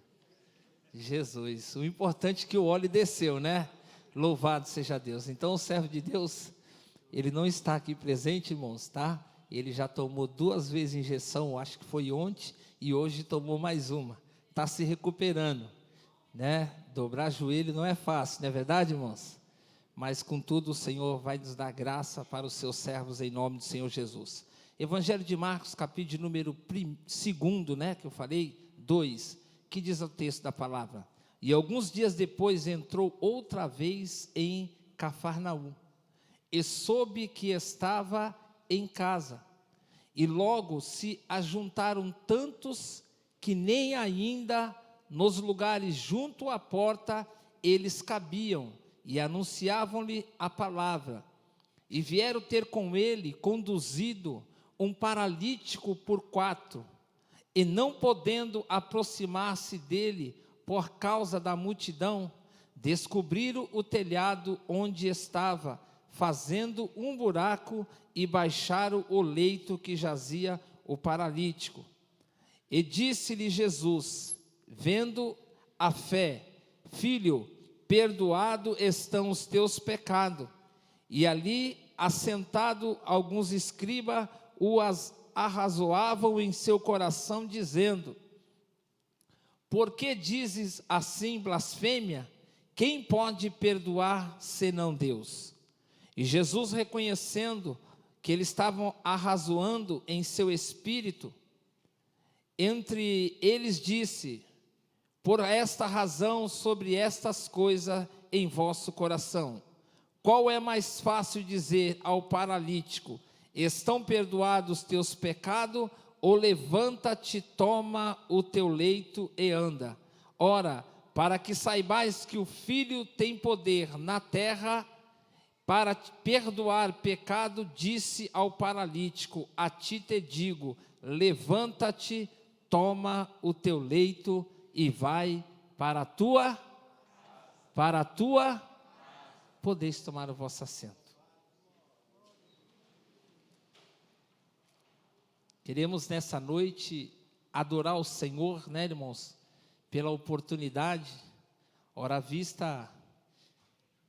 Jesus, o importante é que o óleo desceu, né? Louvado seja Deus. Então o servo de Deus, ele não está aqui presente, irmãos, tá? Ele já tomou 2 vezes injeção, acho que foi ontem, e hoje tomou mais uma. Está se recuperando, né? Dobrar joelho não é fácil, não é verdade, irmãos? Mas contudo o Senhor vai nos dar graça para os seus servos em nome do Senhor Jesus. Evangelho de Marcos, capítulo de número 2, né, que eu falei, 2, que diz o texto da palavra: e alguns dias depois entrou outra vez em Cafarnaum, e soube que estava em casa, e logo se ajuntaram tantos que nem ainda nos lugares junto à porta eles cabiam, e anunciavam-lhe a palavra. E vieram ter com ele conduzido um paralítico por 4, e não podendo aproximar-se dele por causa da multidão, descobriram o telhado onde estava, fazendo um buraco, e baixaram o leito que jazia o paralítico. E disse-lhe Jesus, vendo a fé: filho, perdoado estão os teus pecados. E ali, assentado, alguns escribas o arrazoavam em seu coração, dizendo: por que dizes assim blasfêmia? Quem pode perdoar senão Deus? E Jesus, reconhecendo que eles estavam arrazoando em seu espírito, entre eles disse: por esta razão, sobre estas coisas em vosso coração. Qual é mais fácil dizer ao paralítico: estão perdoados teus pecados, ou levanta-te, toma o teu leito e anda? Ora, para que saibais que o Filho tem poder na terra para perdoar pecado, disse ao paralítico: a ti te digo, levanta-te, toma o teu leito e vai para a tua. Podeis tomar o vosso assento. Queremos nessa noite adorar o Senhor, né, irmãos, pela oportunidade. Ora, vista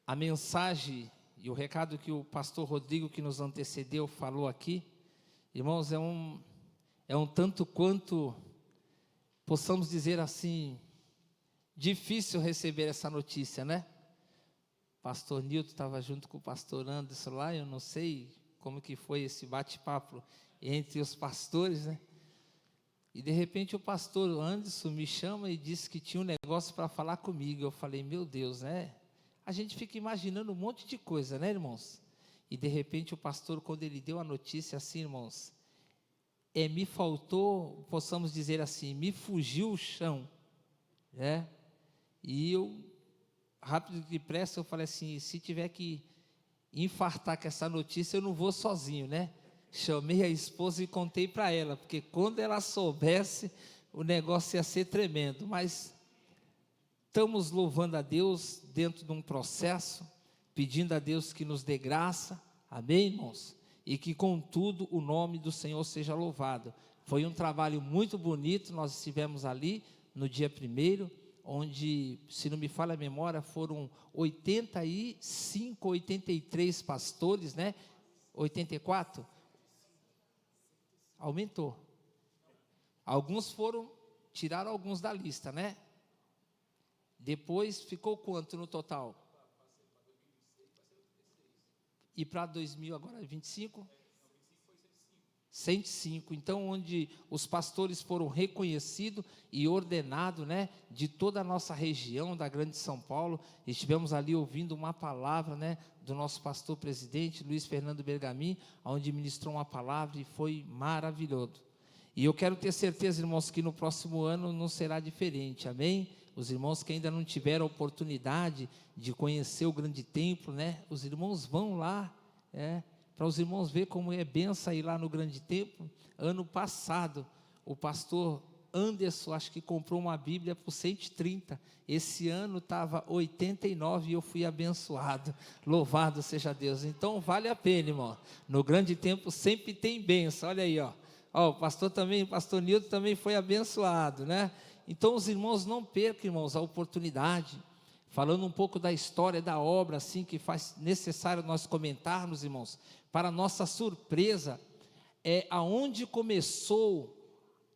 a mensagem e o recado que o pastor Rodrigo, que nos antecedeu, falou aqui, irmãos, é um tanto quanto, possamos dizer assim, difícil receber essa notícia, né? Pastor Nilton estava junto com o pastor Anderson lá, eu não sei como que foi esse bate-papo entre os pastores, né? E de repente o pastor Anderson me chama e disse que tinha um negócio para falar comigo. Eu falei: meu Deus, né? A gente fica imaginando um monte de coisa, né, irmãos? E de repente o pastor, quando ele deu a notícia assim, irmãos, me faltou, possamos dizer assim, me fugiu o chão, né? E eu, rápido e depressa, eu falei assim: se tiver que infartar com essa notícia, eu não vou sozinho, né? Chamei a esposa e contei para ela, porque quando ela soubesse, o negócio ia ser tremendo. Mas estamos louvando a Deus dentro de um processo, pedindo a Deus que nos dê graça, amém, irmãos? E que, contudo, o nome do Senhor seja louvado. Foi um trabalho muito bonito, nós estivemos ali no dia 1º, onde, se não me falha a memória, foram 85, 83 pastores, né? 84? Aumentou. Alguns tiraram alguns da lista, né? Depois ficou quanto no total? E para 2000 agora 25? 105. Então, onde os pastores foram reconhecidos e ordenados, né, de toda a nossa região da Grande São Paulo. Estivemos ali ouvindo uma palavra, né, do nosso pastor presidente, Luiz Fernando Bergamin, onde ministrou uma palavra e foi maravilhoso. E eu quero ter certeza, irmãos, que no próximo ano não será diferente, amém? Os irmãos que ainda não tiveram a oportunidade de conhecer o grande templo, né, os irmãos vão lá, para os irmãos ver como é benção ir lá no grande templo. Ano passado, o pastor Anderson, acho que comprou uma Bíblia por 130, esse ano estava 89 e eu fui abençoado, louvado seja Deus. Então vale a pena, irmão, no grande templo sempre tem bênção, olha aí, ó, o pastor Nilton também foi abençoado, né? Então os irmãos não percam, irmãos, a oportunidade. Falando um pouco da história da obra, assim, que faz necessário nós comentarmos, irmãos. Para nossa surpresa, aonde começou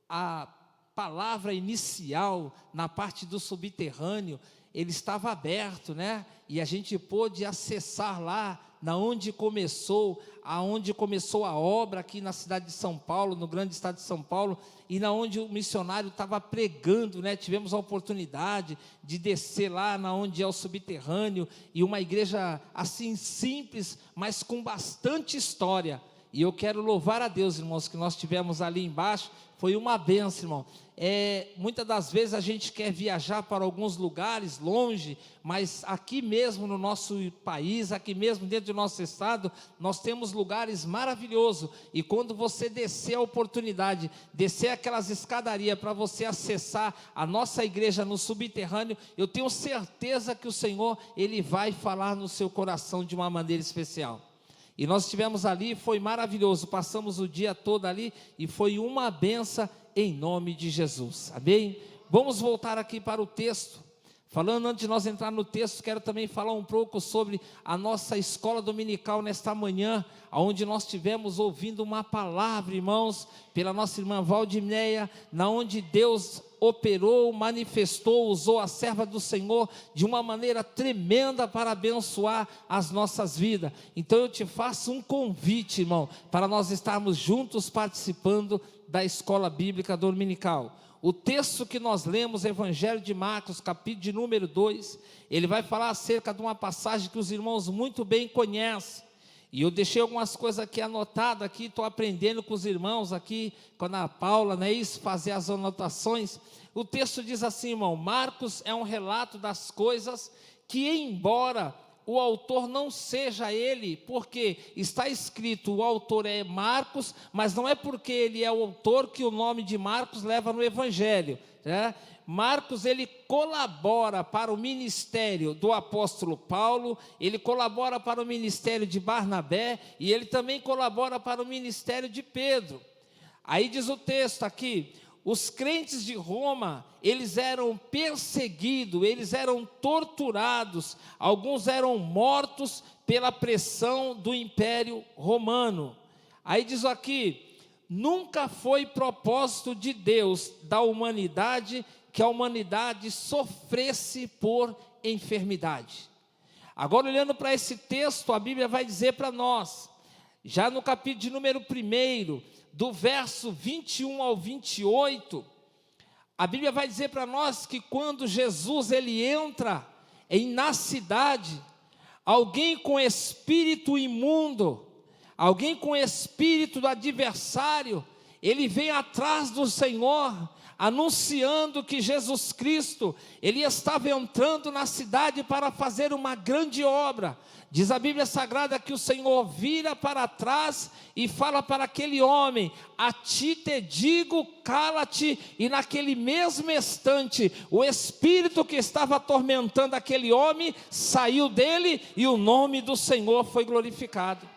a palavra inicial, na parte do subterrâneo, ele estava aberto, né? E a gente pôde acessar lá, aonde começou a obra aqui na cidade de São Paulo, no grande estado de São Paulo, e na onde o missionário estava pregando, né? Tivemos a oportunidade de descer lá na onde é o subterrâneo, e uma igreja assim simples, mas com bastante história. E eu quero louvar a Deus, irmãos, que nós tivemos ali embaixo. Foi uma benção, irmão. Muitas das vezes a gente quer viajar para alguns lugares longe, mas aqui mesmo no nosso país, aqui mesmo dentro do nosso estado, nós temos lugares maravilhosos. E quando você descer a oportunidade, descer aquelas escadarias para você acessar a nossa igreja no subterrâneo, eu tenho certeza que o Senhor, Ele vai falar no seu coração de uma maneira especial. E nós estivemos ali, foi maravilhoso, passamos o dia todo ali e foi uma benção em nome de Jesus, amém? Vamos voltar aqui para o texto, Falando, antes de nós entrar no texto, quero também falar um pouco sobre a nossa escola dominical nesta manhã, onde nós tivemos ouvindo uma palavra, irmãos, pela nossa irmã Valdineia, na onde Deus operou, manifestou, usou a serva do Senhor de uma maneira tremenda para abençoar as nossas vidas. Então eu te faço um convite, irmão, para nós estarmos juntos participando da escola bíblica dominical. O texto que nós lemos, Evangelho de Marcos, capítulo de número 2, ele vai falar acerca de uma passagem que os irmãos muito bem conhecem. E eu deixei algumas coisas aqui anotadas, aqui estou aprendendo com os irmãos aqui, com a Paula, não é isso? Fazer as anotações. O texto diz assim, irmão, Marcos é um relato das coisas que, embora o autor não seja ele, porque está escrito, o autor é Marcos, mas não é porque ele é o autor que o nome de Marcos leva no Evangelho, né? Marcos, ele colabora para o ministério do apóstolo Paulo, ele colabora para o ministério de Barnabé, e ele também colabora para o ministério de Pedro. Aí diz o texto aqui, os crentes de Roma, eles eram perseguidos, eles eram torturados, alguns eram mortos pela pressão do Império Romano. Aí diz aqui, nunca foi propósito de Deus da humanidade que a humanidade sofresse por enfermidade. Agora, olhando para esse texto, a Bíblia vai dizer para nós, já no capítulo de número 1, do verso 21 ao 28, a Bíblia vai dizer para nós que quando Jesus ele entra na cidade, alguém com espírito imundo, alguém com espírito do adversário, ele vem atrás do Senhor, anunciando que Jesus Cristo, ele estava entrando na cidade para fazer uma grande obra. Diz a Bíblia Sagrada que o Senhor vira para trás e fala para aquele homem, a ti te digo, cala-te, e naquele mesmo instante, o espírito que estava atormentando aquele homem, saiu dele e o nome do Senhor foi glorificado.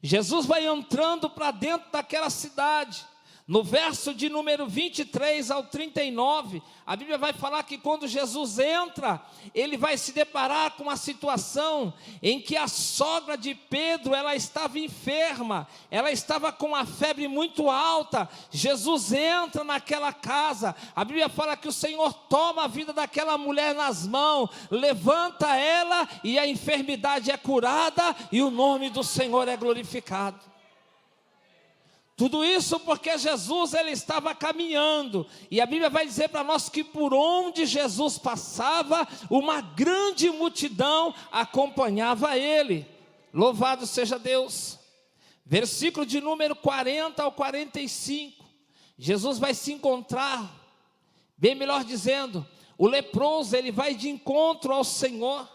Jesus vai entrando para dentro daquela cidade. No verso de número 23 ao 39, a Bíblia vai falar que quando Jesus entra, ele vai se deparar com uma situação em que a sogra de Pedro, ela estava enferma, ela estava com uma febre muito alta. Jesus entra naquela casa, a Bíblia fala que o Senhor toma a vida daquela mulher nas mãos, levanta ela e a enfermidade é curada e o nome do Senhor é glorificado. Tudo isso porque Jesus ele estava caminhando, e a Bíblia vai dizer para nós que por onde Jesus passava, uma grande multidão acompanhava ele. Louvado seja Deus. Versículo de número 40 ao 45, Jesus vai se encontrar, bem melhor dizendo, o leproso ele vai de encontro ao Senhor,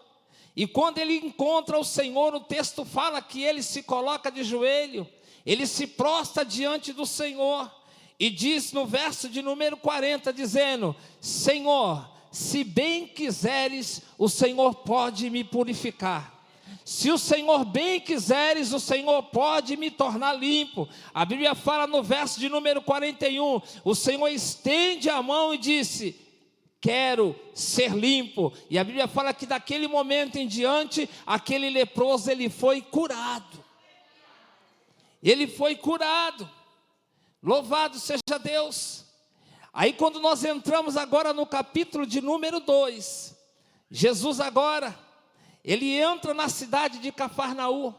e quando ele encontra o Senhor, o texto fala que ele se coloca de joelho, ele se prostra diante do Senhor e diz no verso de número 40, dizendo, Senhor, se bem quiseres, o Senhor pode me purificar. Se o Senhor bem quiseres, o Senhor pode me tornar limpo. A Bíblia fala no verso de número 41, o Senhor estende a mão e disse, quero ser limpo. E a Bíblia fala que daquele momento em diante, aquele leproso ele foi curado. Ele foi curado, louvado seja Deus. Aí quando nós entramos agora no capítulo de número 2, Jesus agora, ele entra na cidade de Cafarnaum,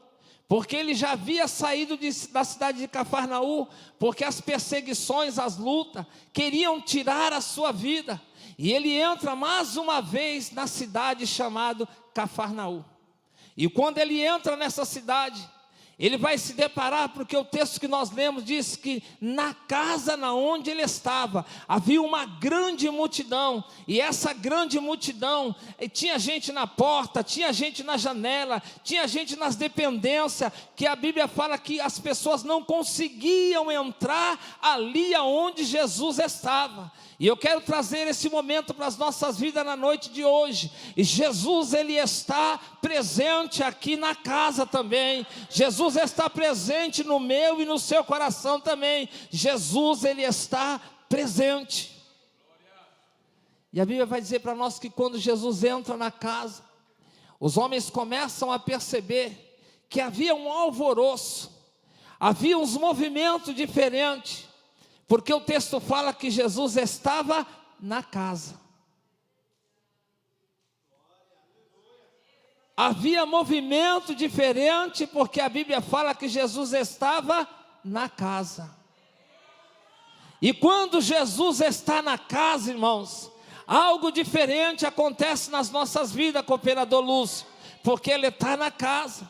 porque ele já havia saído da cidade de Cafarnaum, porque as perseguições, as lutas, queriam tirar a sua vida, e ele entra mais uma vez na cidade chamada Cafarnaum, e quando ele entra nessa cidade, ele vai se deparar, porque o texto que nós lemos diz que na casa na onde ele estava, havia uma grande multidão, e essa grande multidão, tinha gente na porta, tinha gente na janela, tinha gente nas dependências, que a Bíblia fala que as pessoas não conseguiam entrar ali aonde Jesus estava. E eu quero trazer esse momento para as nossas vidas na noite de hoje. E Jesus, ele está presente aqui na casa também. Jesus está presente no meu e no seu coração também. Jesus, ele está presente. E a Bíblia vai dizer para nós que quando Jesus entra na casa, os homens começam a perceber que havia um alvoroço, havia uns movimentos diferentes, porque o texto fala que Jesus estava na casa. Havia movimento diferente, porque a Bíblia fala que Jesus estava na casa. E quando Jesus está na casa, irmãos, algo diferente acontece nas nossas vidas, cooperador Lúcio, porque Ele está na casa.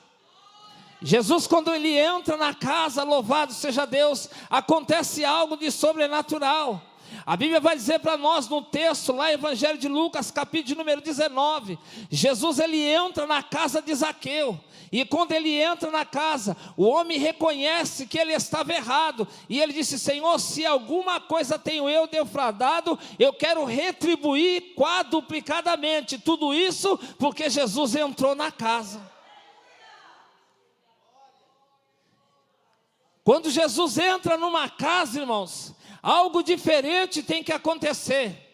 Jesus, quando Ele entra na casa, louvado seja Deus, acontece algo de sobrenatural. A Bíblia vai dizer para nós no texto, lá Evangelho de Lucas, capítulo número 19, Jesus ele entra na casa de Zaqueu, e quando ele entra na casa, o homem reconhece que ele estava errado, e ele disse: Senhor, se alguma coisa tenho eu defraudado, eu quero retribuir quadruplicadamente, tudo isso porque Jesus entrou na casa. Quando Jesus entra numa casa, irmãos, algo diferente tem que acontecer.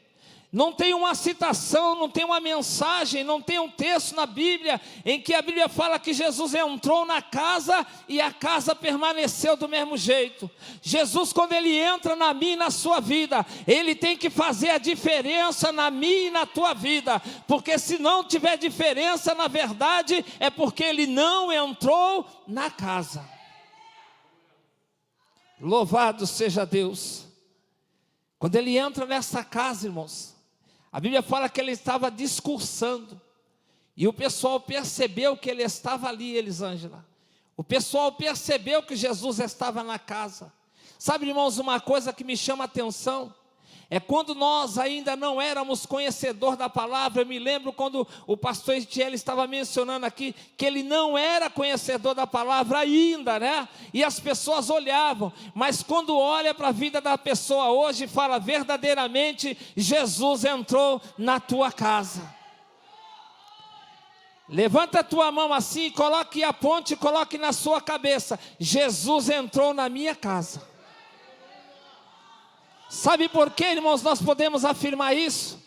Não tem uma citação, não tem uma mensagem, não tem um texto na Bíblia em que a Bíblia fala que Jesus entrou na casa e a casa permaneceu do mesmo jeito. Jesus, quando Ele entra na minha e na sua vida, Ele tem que fazer a diferença na minha e na tua vida, porque se não tiver diferença, na verdade, é porque Ele não entrou na casa. Louvado seja Deus. Quando Ele entra nessa casa, irmãos, a Bíblia fala que Ele estava discursando, e o pessoal percebeu que Ele estava ali, Elisângela. O pessoal percebeu que Jesus estava na casa. Sabe, irmãos, uma coisa que me chama a atenção, é quando nós ainda não éramos conhecedor da palavra. Eu me lembro quando o pastor Etiel estava mencionando aqui, que ele não era conhecedor da palavra ainda, né? E as pessoas olhavam, mas quando olha para a vida da pessoa hoje, fala: verdadeiramente, Jesus entrou na tua casa. Levanta a tua mão assim, coloque a ponte, coloque na sua cabeça: Jesus entrou na minha casa. Sabe por que, irmãos, nós podemos afirmar isso?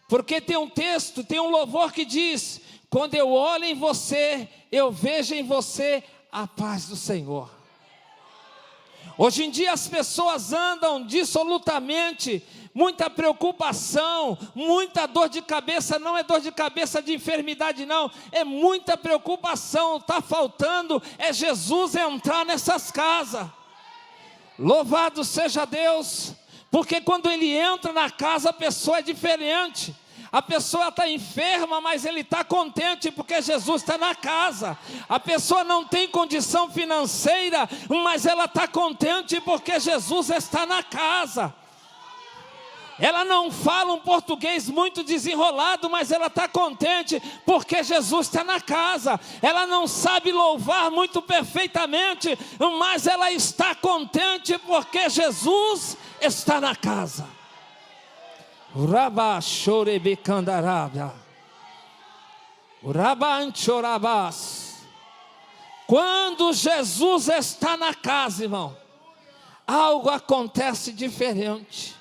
Porque tem um texto, tem um louvor que diz: quando eu olho em você, eu vejo em você a paz do Senhor. Hoje em dia as pessoas andam dissolutamente, muita preocupação, muita dor de cabeça. Não é dor de cabeça de enfermidade, não, é muita preocupação. Está faltando é Jesus entrar nessas casas. Louvado seja Deus. Porque quando Ele entra na casa, a pessoa é diferente. A pessoa está enferma, mas ele está contente porque Jesus está na casa. A pessoa não tem condição financeira, mas ela está contente porque Jesus está na casa. Ela não fala um português muito desenrolado, mas ela está contente porque Jesus está na casa. Ela não sabe louvar muito perfeitamente, mas ela está contente porque Jesus está na casa. Rabá chorebecandarabia. Rabanchorabás. Quando Jesus está na casa, irmão, algo acontece diferente.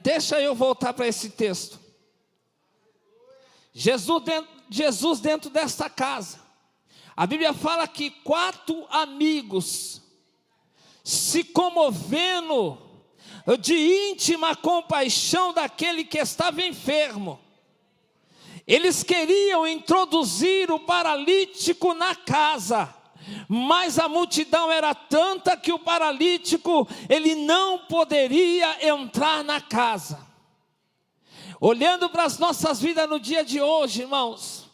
Deixa eu voltar para esse texto. Jesus dentro desta casa. A Bíblia fala que 4 amigos, se comovendo de íntima compaixão daquele que estava enfermo, eles queriam introduzir o paralítico na casa, mas a multidão era tanta que o paralítico, ele não poderia entrar na casa. Olhando para as nossas vidas no dia de hoje, irmãos,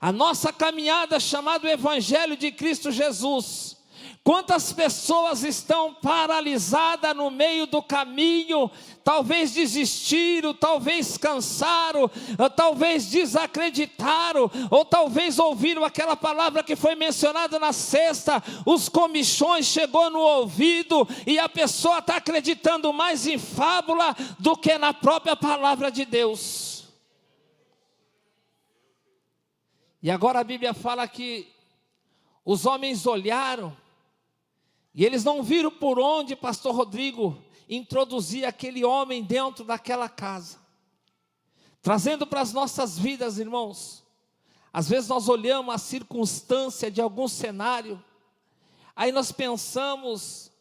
a nossa caminhada chamada Evangelho de Cristo Jesus, quantas pessoas estão paralisadas no meio do caminho, talvez desistiram, talvez cansaram, talvez desacreditaram, ou talvez ouviram aquela palavra que foi mencionada na sexta, os comichões chegou no ouvido, e a pessoa está acreditando mais em fábula do que na própria palavra de Deus. E agora a Bíblia fala que os homens olharam, e eles não viram por onde pastor Rodrigo introduzia aquele homem dentro daquela casa. trazendo para as nossas vidas, irmãos. Às vezes nós olhamos a circunstância de algum cenário, aí nós pensamos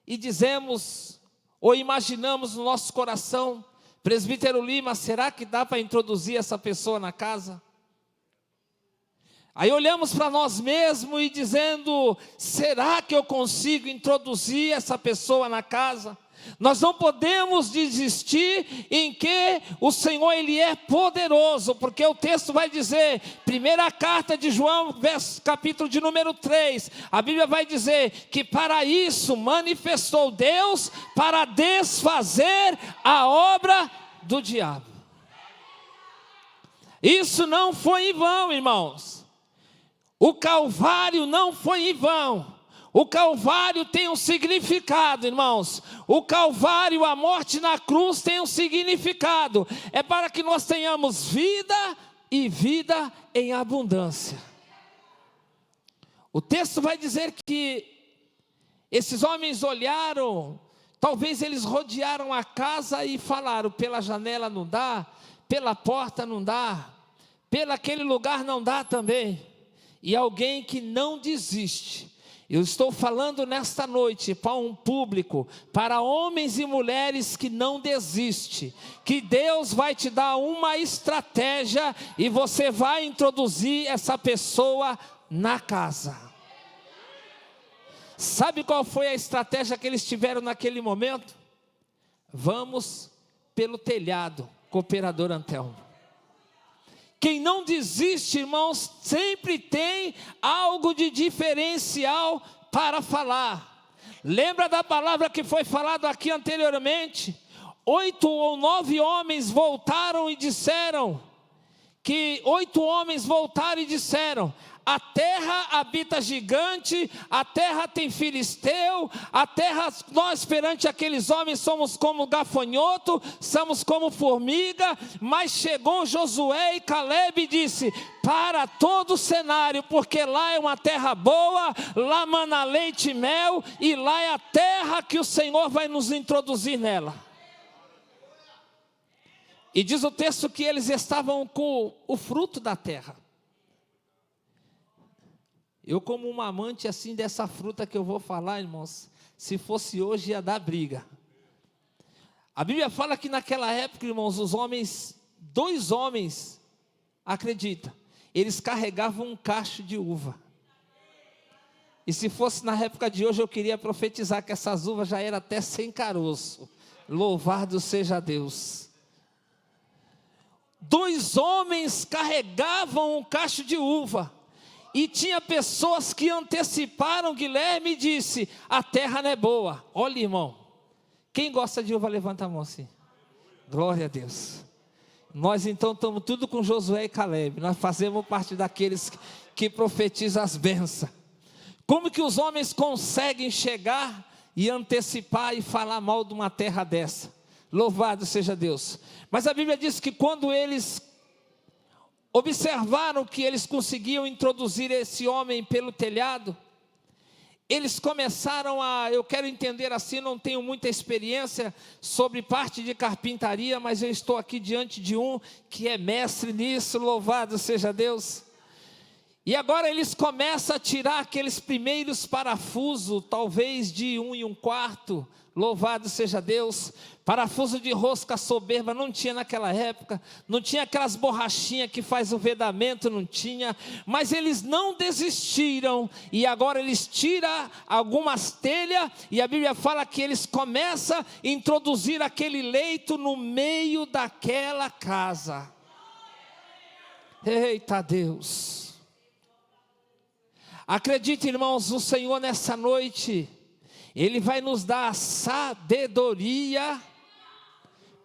e dizemos, ou imaginamos no nosso coração: presbítero Lima, será que dá para introduzir essa pessoa na casa? Aí olhamos para nós mesmos e dizendo: será que eu consigo introduzir essa pessoa na casa? Nós não podemos desistir em que o Senhor, Ele é poderoso, porque o texto vai dizer, primeira carta de João, capítulo de número 3, a Bíblia vai dizer que para isso manifestou Deus, para desfazer a obra do diabo. Isso não foi em vão, irmãos. O Calvário não foi em vão. O Calvário tem um significado, irmãos. O Calvário, a morte na cruz, tem um significado. É para que nós tenhamos vida e vida em abundância. O texto vai dizer que esses homens olharam, talvez eles rodearam a casa e falaram: pela janela não dá, pela porta não dá, pelo aquele lugar não dá também. E alguém que não desiste. Eu estou falando nesta noite para um público, para homens e mulheres que não desistem, que Deus vai te dar uma estratégia e você vai introduzir essa pessoa na casa. Sabe qual foi a estratégia que eles tiveram naquele momento? Vamos pelo telhado, cooperador Antelmo. Quem não desiste, irmãos, sempre tem algo de diferencial para falar. Lembra da palavra que foi falado aqui anteriormente? 8 ou 9 homens voltaram e disseram, a terra habita gigante, a terra tem filisteu, a terra, nós perante aqueles homens somos como gafanhoto, somos como formiga. Mas chegou Josué e Caleb e disse: para todo o cenário, porque lá é uma terra boa, lá mana leite e mel, e lá é a terra que o Senhor vai nos introduzir nela. E diz o texto que eles estavam com o fruto da terra. Eu, como um amante assim dessa fruta que eu vou falar, irmãos, se fosse hoje ia dar briga. A Bíblia fala que naquela época, irmãos, os homens, 2 homens, acredita, eles carregavam um cacho de uva. E se fosse na época de hoje, eu queria profetizar que essas uvas já eram até sem caroço. Louvado seja Deus. 2 homens carregavam um cacho de uva. E tinha pessoas que anteciparam Guilherme e disse: a terra não é boa. Olha, irmão, quem gosta de uva, levanta a mão assim. Glória a Deus. Nós então estamos tudo com Josué e Caleb. Nós fazemos parte daqueles que profetizam as bênçãos. Como que os homens conseguem chegar e antecipar e falar mal de uma terra dessa? Louvado seja Deus. Mas a Bíblia diz que quando eles observaram que eles conseguiam introduzir esse homem pelo telhado, eles começaram eu quero entender assim, não tenho muita experiência sobre parte de carpintaria, mas eu estou aqui diante de um que é mestre nisso, louvado seja Deus. E agora eles começam a tirar aqueles primeiros parafusos, talvez de 1 1/4, louvado seja Deus. Parafuso de rosca soberba não tinha naquela época, não tinha aquelas borrachinhas que faz o vedamento, não tinha, mas eles não desistiram, e agora eles tiram algumas telhas, e a Bíblia fala que eles começam a introduzir aquele leito no meio daquela casa. Eita Deus! Acredite, irmãos, o Senhor nessa noite, Ele vai nos dar sabedoria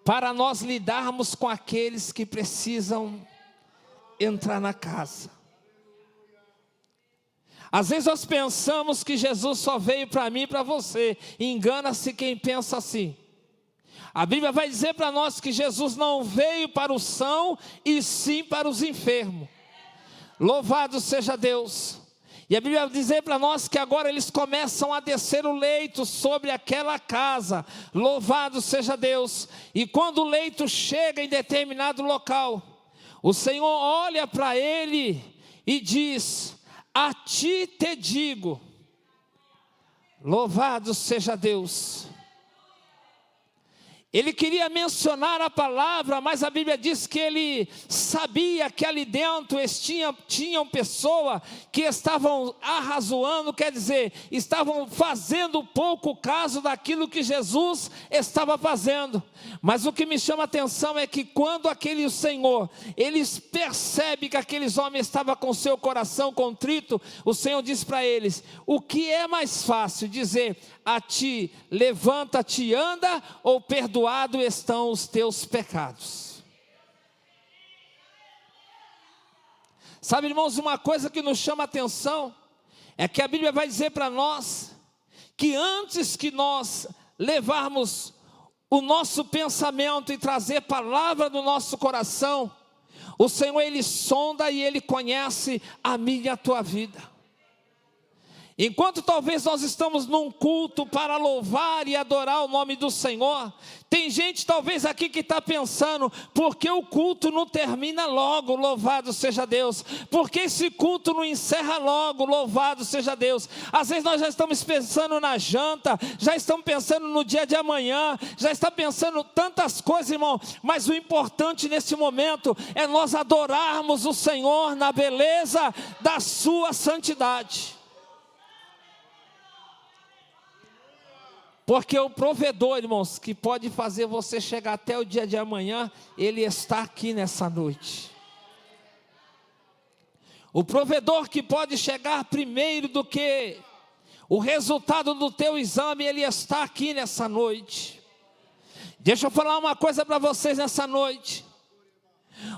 para nós lidarmos com aqueles que precisam entrar na casa. Às vezes nós pensamos que Jesus só veio para mim e para você. Engana-se quem pensa assim. A Bíblia vai dizer para nós que Jesus não veio para os sãos, e sim para os enfermos. Louvado seja Deus. E E a Bíblia vai dizer para nós que agora eles começam a descer o leito sobre aquela casa. Louvado seja Deus. E quando o leito chega em determinado local, o Senhor olha para ele e diz: a ti te digo, louvado seja Deus. Ele queria mencionar a palavra, mas a Bíblia diz que ele sabia que ali dentro tinham pessoas que estavam arrazoando, quer dizer, estavam fazendo pouco caso daquilo que Jesus estava fazendo. Mas o que me chama a atenção é que quando aquele Senhor, eles percebem que aqueles homens estavam com seu coração contrito, o Senhor diz para eles: o que é mais fácil dizer a ti, levanta-te e anda, ou perdoado estão os teus pecados? Sabe, irmãos, uma coisa que nos chama a atenção é que a Bíblia vai dizer para nós que antes que nós levarmos o nosso pensamento e trazer palavra no nosso coração, o Senhor, Ele sonda e Ele conhece a minha e a tua vida. Enquanto talvez nós estamos num culto para louvar e adorar o nome do Senhor, tem gente talvez aqui que está pensando: por que o culto não termina logo? Louvado seja Deus. Por que esse culto não encerra logo? Louvado seja Deus. Às vezes nós já estamos pensando na janta, já estamos pensando no dia de amanhã, já está pensando tantas coisas, irmão. Mas o importante nesse momento é nós adorarmos o Senhor na beleza da sua santidade. Porque o provedor, irmãos, que pode fazer você chegar até o dia de amanhã, Ele está aqui nessa noite. O provedor que pode chegar primeiro do que o resultado do teu exame, Ele está aqui nessa noite. Deixa eu falar uma coisa para vocês nessa noite.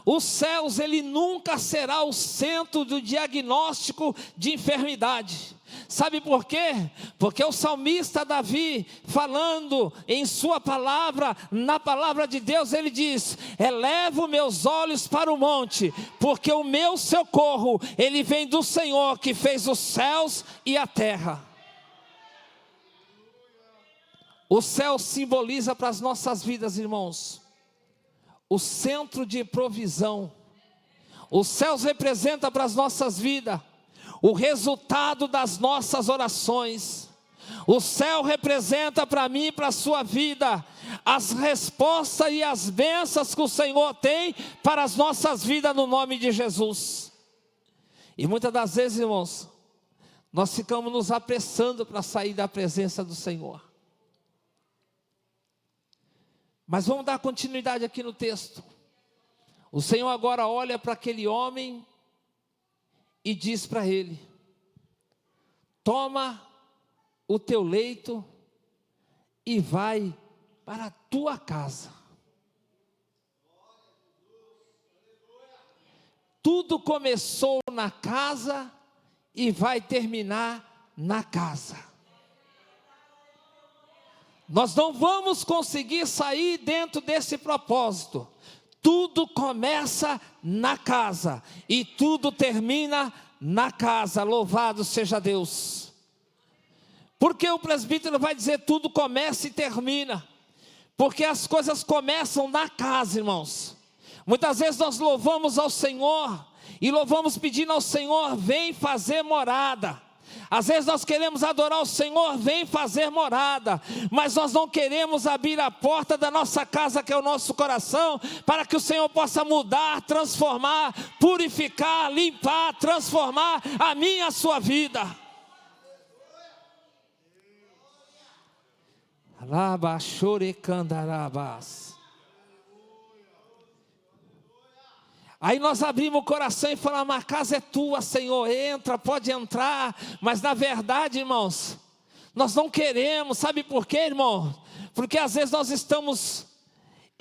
Os céus, Ele nunca será o centro do diagnóstico de enfermidade. Sabe por quê? Porque o salmista Davi, falando em sua palavra, na palavra de Deus, ele diz: elevo meus olhos para o monte, porque o meu socorro, ele vem do Senhor, que fez os céus e a terra. O céu simboliza para as nossas vidas, irmãos, o centro de provisão. Os céus representam para as nossas vidas o resultado das nossas orações. O céu representa para mim e para a sua vida as respostas e as bênçãos que o Senhor tem para as nossas vidas, no nome de Jesus. E muitas das vezes, irmãos, nós ficamos nos apressando para sair da presença do Senhor. Mas vamos dar continuidade aqui no texto. O Senhor agora olha para aquele homem e diz para ele: toma o teu leito e vai para a tua casa. Tudo começou na casa e vai terminar na casa. Nós não vamos conseguir sair dentro desse propósito. Tudo começa na casa e tudo termina na casa. Louvado seja Deus. Porque o presbítero vai dizer tudo começa e termina? Porque as coisas começam na casa, irmãos. Muitas vezes nós louvamos ao Senhor e louvamos pedindo ao Senhor: vem fazer morada. Às vezes nós queremos adorar o Senhor: vem fazer morada. Mas nós não queremos abrir a porta da nossa casa, que é o nosso coração, para que o Senhor possa mudar, transformar, purificar, limpar, transformar a minha e a sua vida. Aí nós abrimos o coração e falamos: a casa é tua, Senhor, entra, pode entrar. Mas na verdade, irmãos, nós não queremos. Sabe por quê, irmão? Porque às vezes nós estamos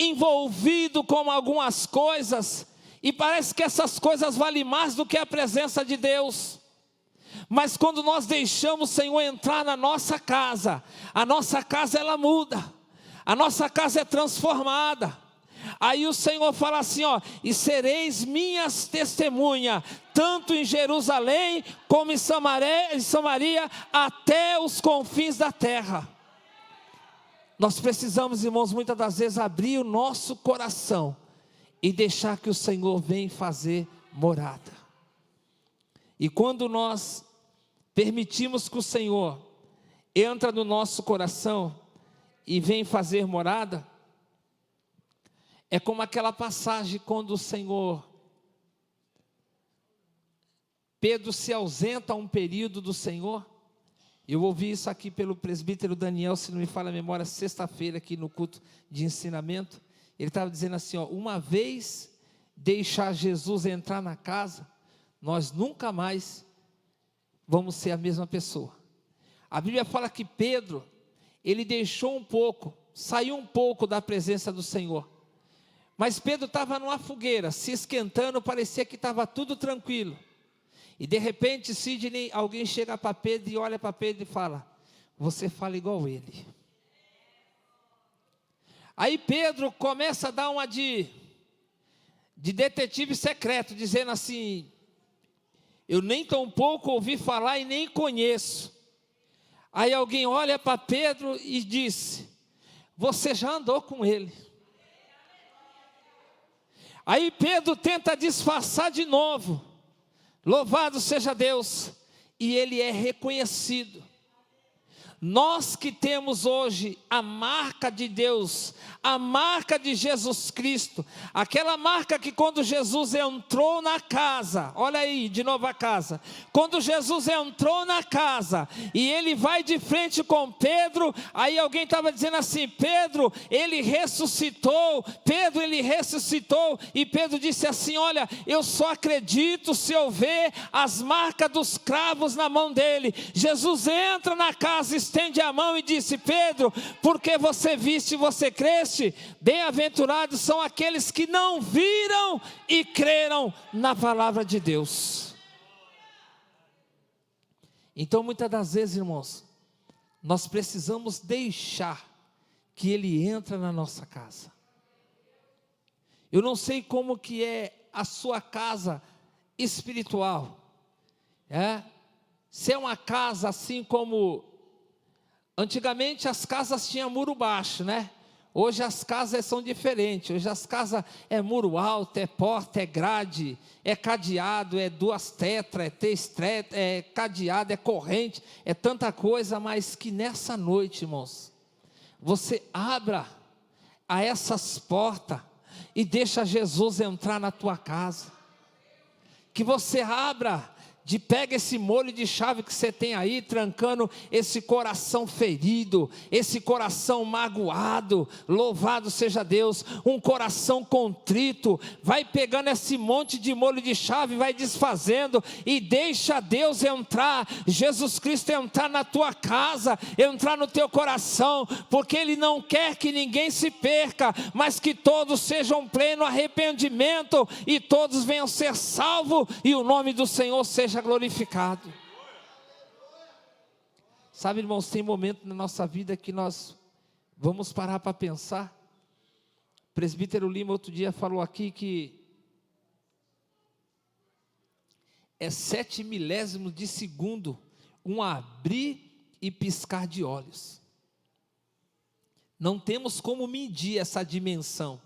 envolvidos com algumas coisas e parece que essas coisas valem mais do que a presença de Deus. Mas quando nós deixamos o Senhor entrar na nossa casa, a nossa casa ela muda, a nossa casa é transformada. Aí o Senhor fala assim, ó, e sereis minhas testemunhas, tanto em Jerusalém como em Samaria, até os confins da terra. Nós precisamos, irmãos, muitas das vezes abrir o nosso coração e deixar que o Senhor venha fazer morada. E quando nós permitimos que o Senhor entre no nosso coração e vem fazer morada, é como aquela passagem quando o Senhor, Pedro se ausenta um período do Senhor. Eu ouvi isso aqui pelo presbítero Daniel, se não me falha a memória, sexta-feira aqui no culto de ensinamento. Ele estava dizendo assim, ó, uma vez deixar Jesus entrar na casa, nós nunca mais vamos ser a mesma pessoa. A Bíblia fala que Pedro, ele deixou um pouco, saiu um pouco da presença do Senhor. Mas Pedro estava numa fogueira, se esquentando, parecia que estava tudo tranquilo. E de repente, Sidney, alguém chega para Pedro e olha para Pedro e fala, você fala igual ele. Aí Pedro começa a dar uma de detetive secreto, dizendo assim, eu nem tão pouco ouvi falar e nem conheço. Aí alguém olha para Pedro e diz, você já andou com ele. Aí Pedro tenta disfarçar de novo, louvado seja Deus, e ele é reconhecido. Nós que temos hoje a marca de Deus, a marca de Jesus Cristo, aquela marca que quando Jesus entrou na casa, olha aí de novo a casa, quando Jesus entrou na casa e ele vai de frente com Pedro, aí alguém estava dizendo assim, Pedro, ele ressuscitou, e Pedro disse assim, olha, eu só acredito se eu ver as marcas dos cravos na mão dele. Jesus entra na casa, estende a mão e disse, Pedro, porque você viste e você creste, bem-aventurados são aqueles que não viram e creram na palavra de Deus. Então muitas das vezes, irmãos, nós precisamos deixar que Ele entra na nossa casa. Eu não sei como que é a sua casa espiritual, se é uma casa assim como antigamente as casas tinham muro baixo, né? Hoje as casas são diferentes. Hoje as casas é muro alto, é porta, é grade, é cadeado, é duas tetras, é três tetras, é cadeado, é corrente, é tanta coisa, mas que nessa noite, irmãos, você abra a essas portas e deixa Jesus entrar na tua casa. Que você abra, pega esse molho de chave que você tem aí, trancando esse coração ferido, esse coração magoado, louvado seja Deus, um coração contrito, vai pegando esse monte de molho de chave, vai desfazendo, e deixa Deus entrar, Jesus Cristo entrar na tua casa, entrar no teu coração, porque Ele não quer que ninguém se perca, mas que todos sejam pleno arrependimento, e todos venham ser salvos, e o nome do Senhor seja glorificado. Sabe, irmãos, tem momento na nossa vida que nós vamos parar para pensar. O presbítero Lima outro dia falou aqui que é 7 milésimos de segundo um abrir e piscar de olhos. Não temos como medir essa dimensão.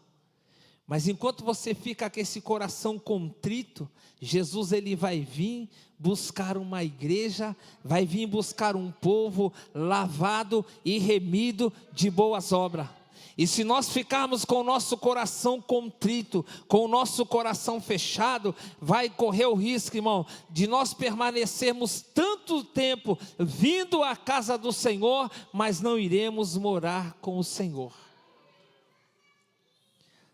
Mas enquanto você fica com esse coração contrito, Jesus ele vai vir buscar uma igreja, vai vir buscar um povo lavado e remido de boas obras. E se nós ficarmos com o nosso coração contrito, com o nosso coração fechado, vai correr o risco, irmão, de nós permanecermos tanto tempo vindo à casa do Senhor, mas não iremos morar com o Senhor.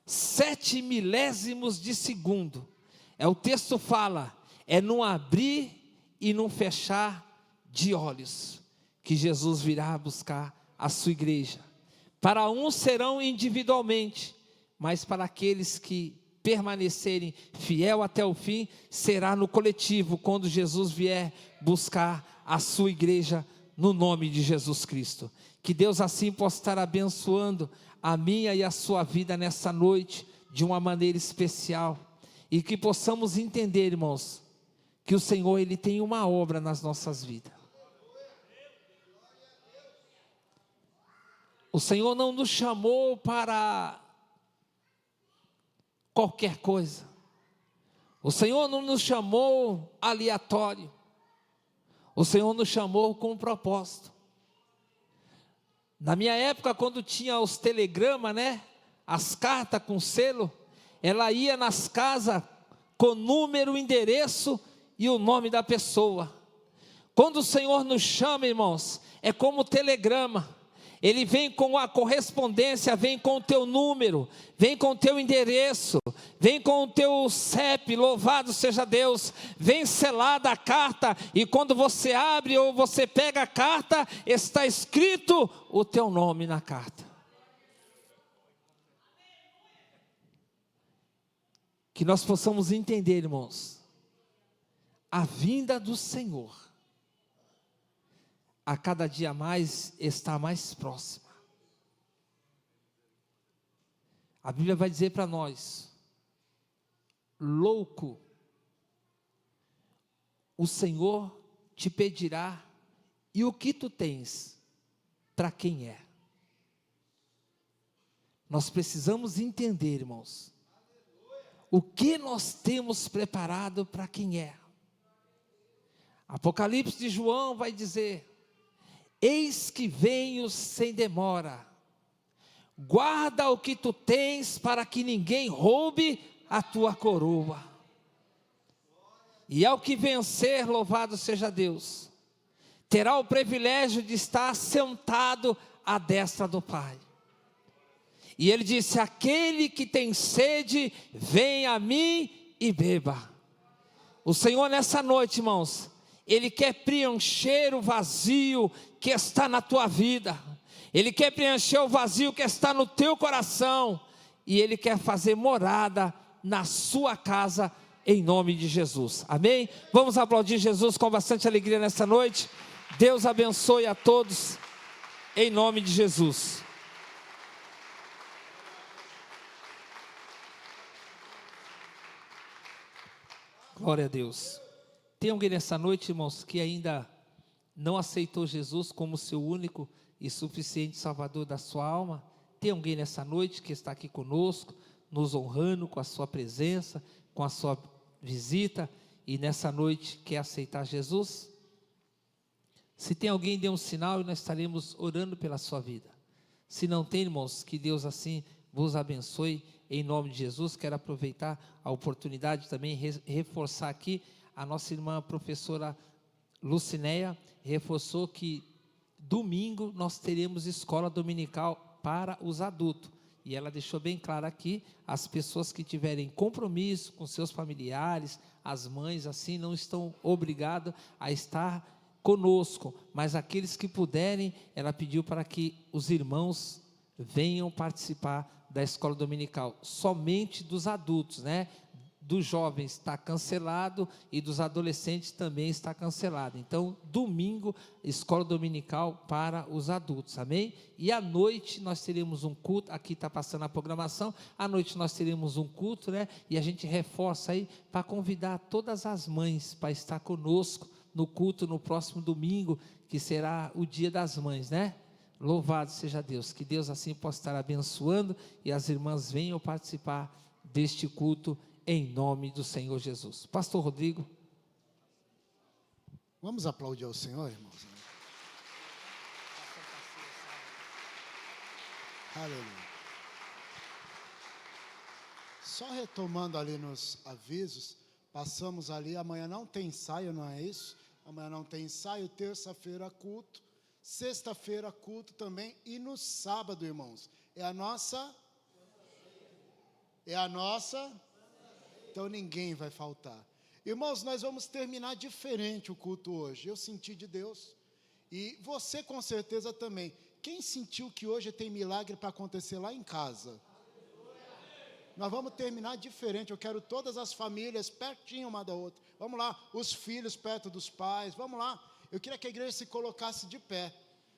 7 milésimos de segundo, o texto fala, é num abrir e num fechar de olhos, que Jesus virá buscar a sua igreja. Para uns serão individualmente, mas para aqueles que permanecerem fiel até o fim, será no coletivo, quando Jesus vier buscar a sua igreja no nome de Jesus Cristo. Que Deus assim possa estar abençoando a minha e a sua vida nessa noite, de uma maneira especial. E que possamos entender, irmãos, que o Senhor, Ele tem uma obra nas nossas vidas. O Senhor não nos chamou para qualquer coisa. O Senhor não nos chamou aleatório. O Senhor nos chamou com um propósito. Na minha época, quando tinha os telegramas, né? As cartas com selo, ela ia nas casas com número, endereço e o nome da pessoa. Quando o Senhor nos chama, irmãos, é como telegrama. Ele vem com a correspondência, vem com o teu número, vem com o teu endereço, vem com o teu CEP, louvado seja Deus, vem selada a carta, e quando você abre ou você pega a carta, está escrito o teu nome na carta. Que nós possamos entender, irmãos, a vinda do Senhor a cada dia mais está mais próxima. A Bíblia vai dizer para nós: louco, o Senhor te pedirá, e o que tu tens, para quem é? Nós precisamos entender, irmãos, o que nós temos preparado para quem é. Apocalipse de João vai dizer: eis que venho sem demora, guarda o que tu tens, para que ninguém roube a tua coroa. E ao que vencer, louvado seja Deus, terá o privilégio de estar sentado à destra do Pai. E ele disse: aquele que tem sede, vem a mim e beba. O Senhor nessa noite, irmãos, Ele quer preencher o vazio que está na tua vida. Ele quer preencher o vazio que está no teu coração. E Ele quer fazer morada na sua casa, em nome de Jesus. Amém? Vamos aplaudir Jesus com bastante alegria nessa noite. Deus abençoe a todos, em nome de Jesus. Glória a Deus. Tem alguém nessa noite, irmãos, que ainda não aceitou Jesus como seu único e suficiente Salvador da sua alma? Tem alguém nessa noite que está aqui conosco, nos honrando com a sua presença, com a sua visita, e nessa noite quer aceitar Jesus? Se tem alguém, dê um sinal e nós estaremos orando pela sua vida. Se não tem, irmãos, que Deus assim vos abençoe, em nome de Jesus. Quero aproveitar a oportunidade também, reforçar aqui, a nossa irmã professora Lucinéia reforçou que domingo nós teremos escola dominical para os adultos. E ela deixou bem claro aqui, as pessoas que tiverem compromisso com seus familiares, as mães assim, não estão obrigadas a estar conosco, mas aqueles que puderem, ela pediu para que os irmãos venham participar da escola dominical, somente dos adultos, né? Dos jovens está cancelado e dos adolescentes também está cancelado. Então, domingo, escola dominical para os adultos, amém? E à noite nós teremos um culto, aqui está passando a programação, à noite nós teremos um culto, né? E a gente reforça aí para convidar todas as mães para estar conosco no culto no próximo domingo, que será o Dia das Mães, né? Louvado seja Deus, que Deus assim possa estar abençoando e as irmãs venham participar deste culto em nome do Senhor Jesus. Pastor Rodrigo. Vamos aplaudir ao Senhor, irmãos. Aleluia. Só retomando ali nos avisos, passamos ali, amanhã não tem ensaio, não é isso? Amanhã não tem ensaio, terça-feira culto, sexta-feira culto também, e no sábado, irmãos, é a nossa, então ninguém vai faltar. Irmãos, nós vamos terminar diferente o culto hoje, eu senti de Deus, e você com certeza também. Quem sentiu que hoje tem milagre para acontecer lá em casa? Nós vamos terminar diferente, eu quero todas as famílias pertinho uma da outra, vamos lá, os filhos perto dos pais, vamos lá. Eu queria que a igreja se colocasse de pé.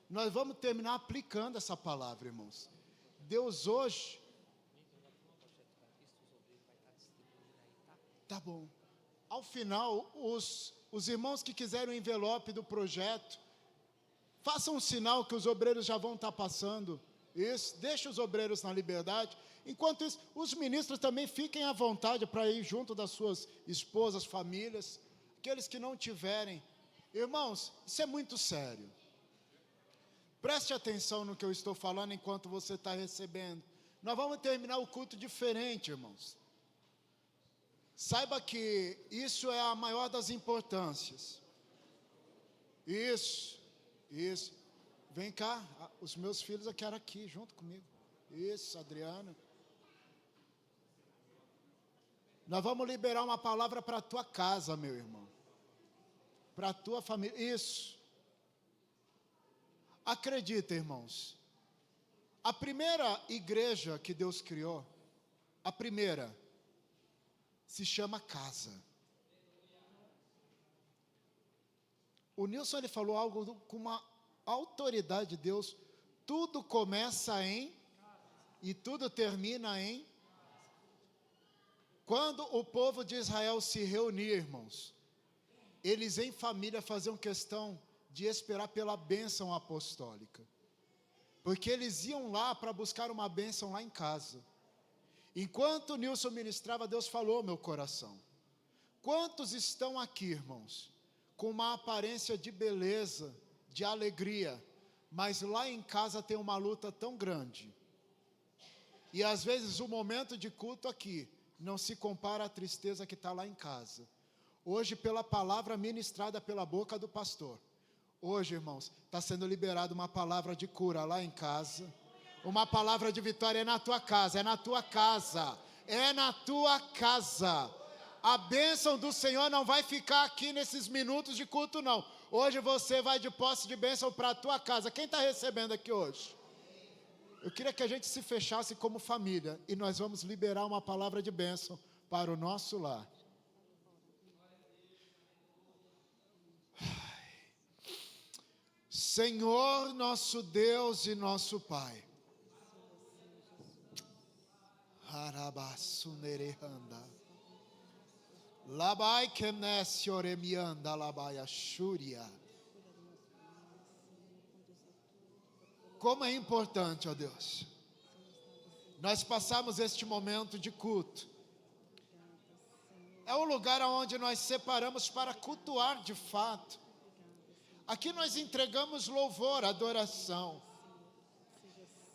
Nós vamos terminar aplicando essa palavra, irmãos. Deus hoje... Tá bom. Ao final, os irmãos que quiserem o envelope do projeto, façam um sinal que os obreiros já vão estar passando. Isso, deixa os obreiros na liberdade. Enquanto isso, os ministros também fiquem à vontade para ir junto das suas esposas, famílias. Aqueles que não tiverem. Irmãos, isso é muito sério. Preste atenção no que eu estou falando enquanto você está recebendo. Nós vamos terminar o culto diferente, irmãos. Saiba que isso é a maior das importâncias. Isso. Vem cá, os meus filhos eu quero aqui, junto comigo. Isso, Adriana. Nós vamos liberar uma palavra para a tua casa, meu irmão. Para a tua família. Isso. Acredita, irmãos. A primeira igreja que Deus criou, a primeira, se chama casa. O Nilson ele falou algo com uma autoridade de Deus. Tudo começa em e tudo termina em. Quando o povo de Israel se reunia, irmãos, eles em família faziam questão de esperar pela bênção apostólica. Porque eles iam lá para buscar uma bênção lá em casa. Enquanto o Nilson ministrava, Deus falou ao meu coração. Quantos estão aqui, irmãos, com uma aparência de beleza, de alegria, mas lá em casa tem uma luta tão grande. E às vezes o momento de culto aqui não se compara à tristeza que está lá em casa. Hoje, pela palavra ministrada pela boca do pastor, hoje, irmãos, está sendo liberada uma palavra de cura lá em casa. Uma palavra de vitória é na tua casa, é na tua casa, é na tua casa. A bênção do Senhor não vai ficar aqui nesses minutos de culto, não. Hoje você vai de posse de bênção para a tua casa. Quem está recebendo aqui hoje? Eu queria que a gente se fechasse como família e nós vamos liberar uma palavra de bênção para o nosso lar. Senhor, nosso Deus e nosso Pai. Harabasunerehanda. Labai kenesi oremianda labai ashuria. Como é importante, ó Deus, nós passamos este momento de culto. É o lugar onde nós separamos para cultuar de fato. Aqui nós entregamos louvor, adoração.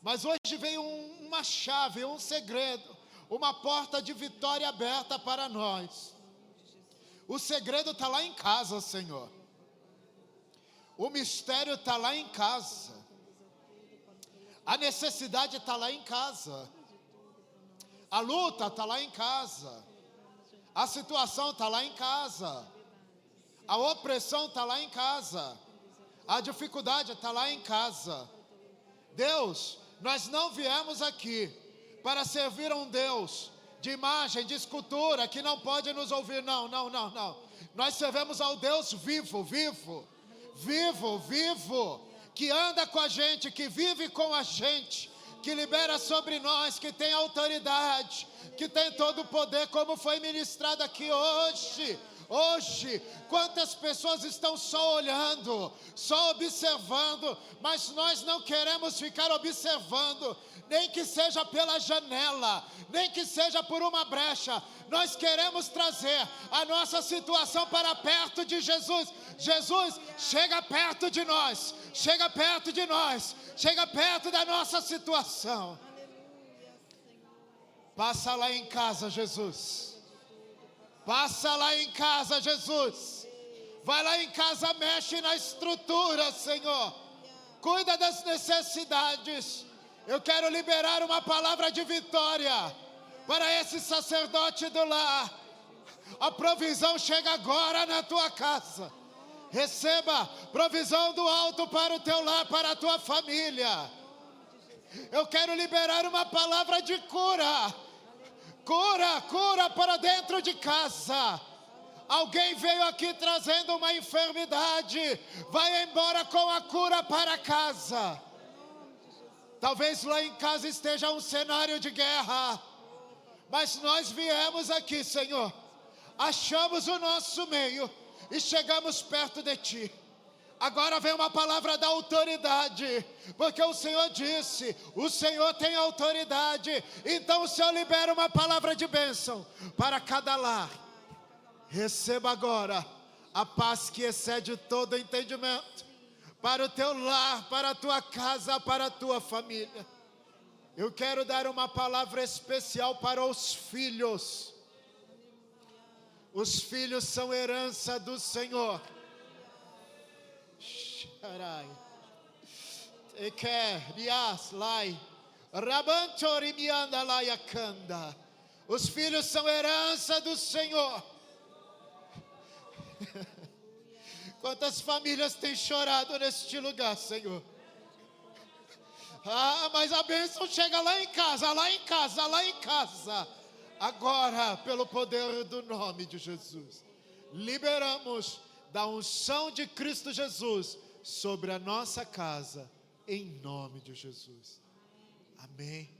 Mas hoje veio uma chave, um segredo, uma porta de vitória aberta para nós. O segredo está lá em casa, Senhor. O mistério está lá em casa. A necessidade está lá em casa. A luta está lá em casa. A situação está lá em casa. A opressão está lá em casa. A dificuldade está lá em casa. Deus, nós não viemos aqui para servir a um Deus de imagem, de escultura, que não pode nos ouvir. Não. Nós servimos ao Deus vivo, que anda com a gente, que vive com a gente, que libera sobre nós, que tem autoridade, que tem todo o poder, como foi ministrado aqui hoje. Hoje, quantas pessoas estão só olhando, só observando, mas nós não queremos ficar observando, nem que seja pela janela, nem que seja por uma brecha. Nós queremos trazer a nossa situação para perto de Jesus. Jesus, chega perto de nós, chega perto de nós, chega perto da nossa situação. Passa lá em casa, Jesus. Passa lá em casa, Jesus. Vai lá em casa, mexe na estrutura, Senhor. Cuida das necessidades. Eu quero liberar uma palavra de vitória para esse sacerdote do lar. A provisão chega agora na tua casa. Receba provisão do alto para o teu lar, para a tua família. Eu quero liberar uma palavra de cura. Cura para dentro de casa. Alguém veio aqui trazendo uma enfermidade, vai embora com a cura para casa. Talvez lá em casa esteja um cenário de guerra, mas nós viemos aqui, Senhor, achamos o nosso meio e chegamos perto de Ti. Agora vem uma palavra da autoridade, porque o Senhor disse, o Senhor tem autoridade, então o Senhor libera uma palavra de bênção para cada lar. Receba agora a paz que excede todo entendimento, para o teu lar, para a tua casa, para a tua família. Eu quero dar uma palavra especial para os filhos. Os filhos são herança do Senhor. Sharai. Eke, rias, lai. Rabantori mianda laiakanda. Os filhos são herança do Senhor. Quantas famílias têm chorado neste lugar, Senhor? Ah, mas a bênção chega lá em casa, lá em casa, lá em casa. Agora, pelo poder do nome de Jesus, liberamos da unção de Cristo Jesus sobre a nossa casa, em nome de Jesus. Amém.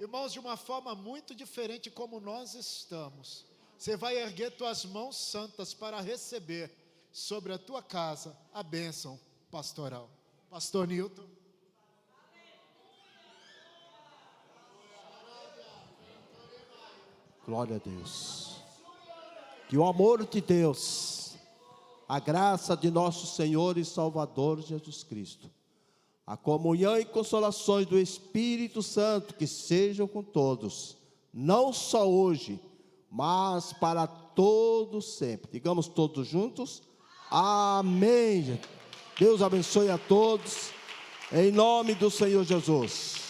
Irmãos, de uma forma muito diferente como nós estamos, você vai erguer tuas mãos santas para receber sobre a tua casa a bênção pastoral. Pastor Nilton. Glória a Deus. Que o amor de Deus, a graça de nosso Senhor e Salvador Jesus Cristo, a comunhão e consolações do Espírito Santo que sejam com todos, não só hoje, mas para todos sempre. Digamos todos juntos, amém. Deus abençoe a todos, em nome do Senhor Jesus.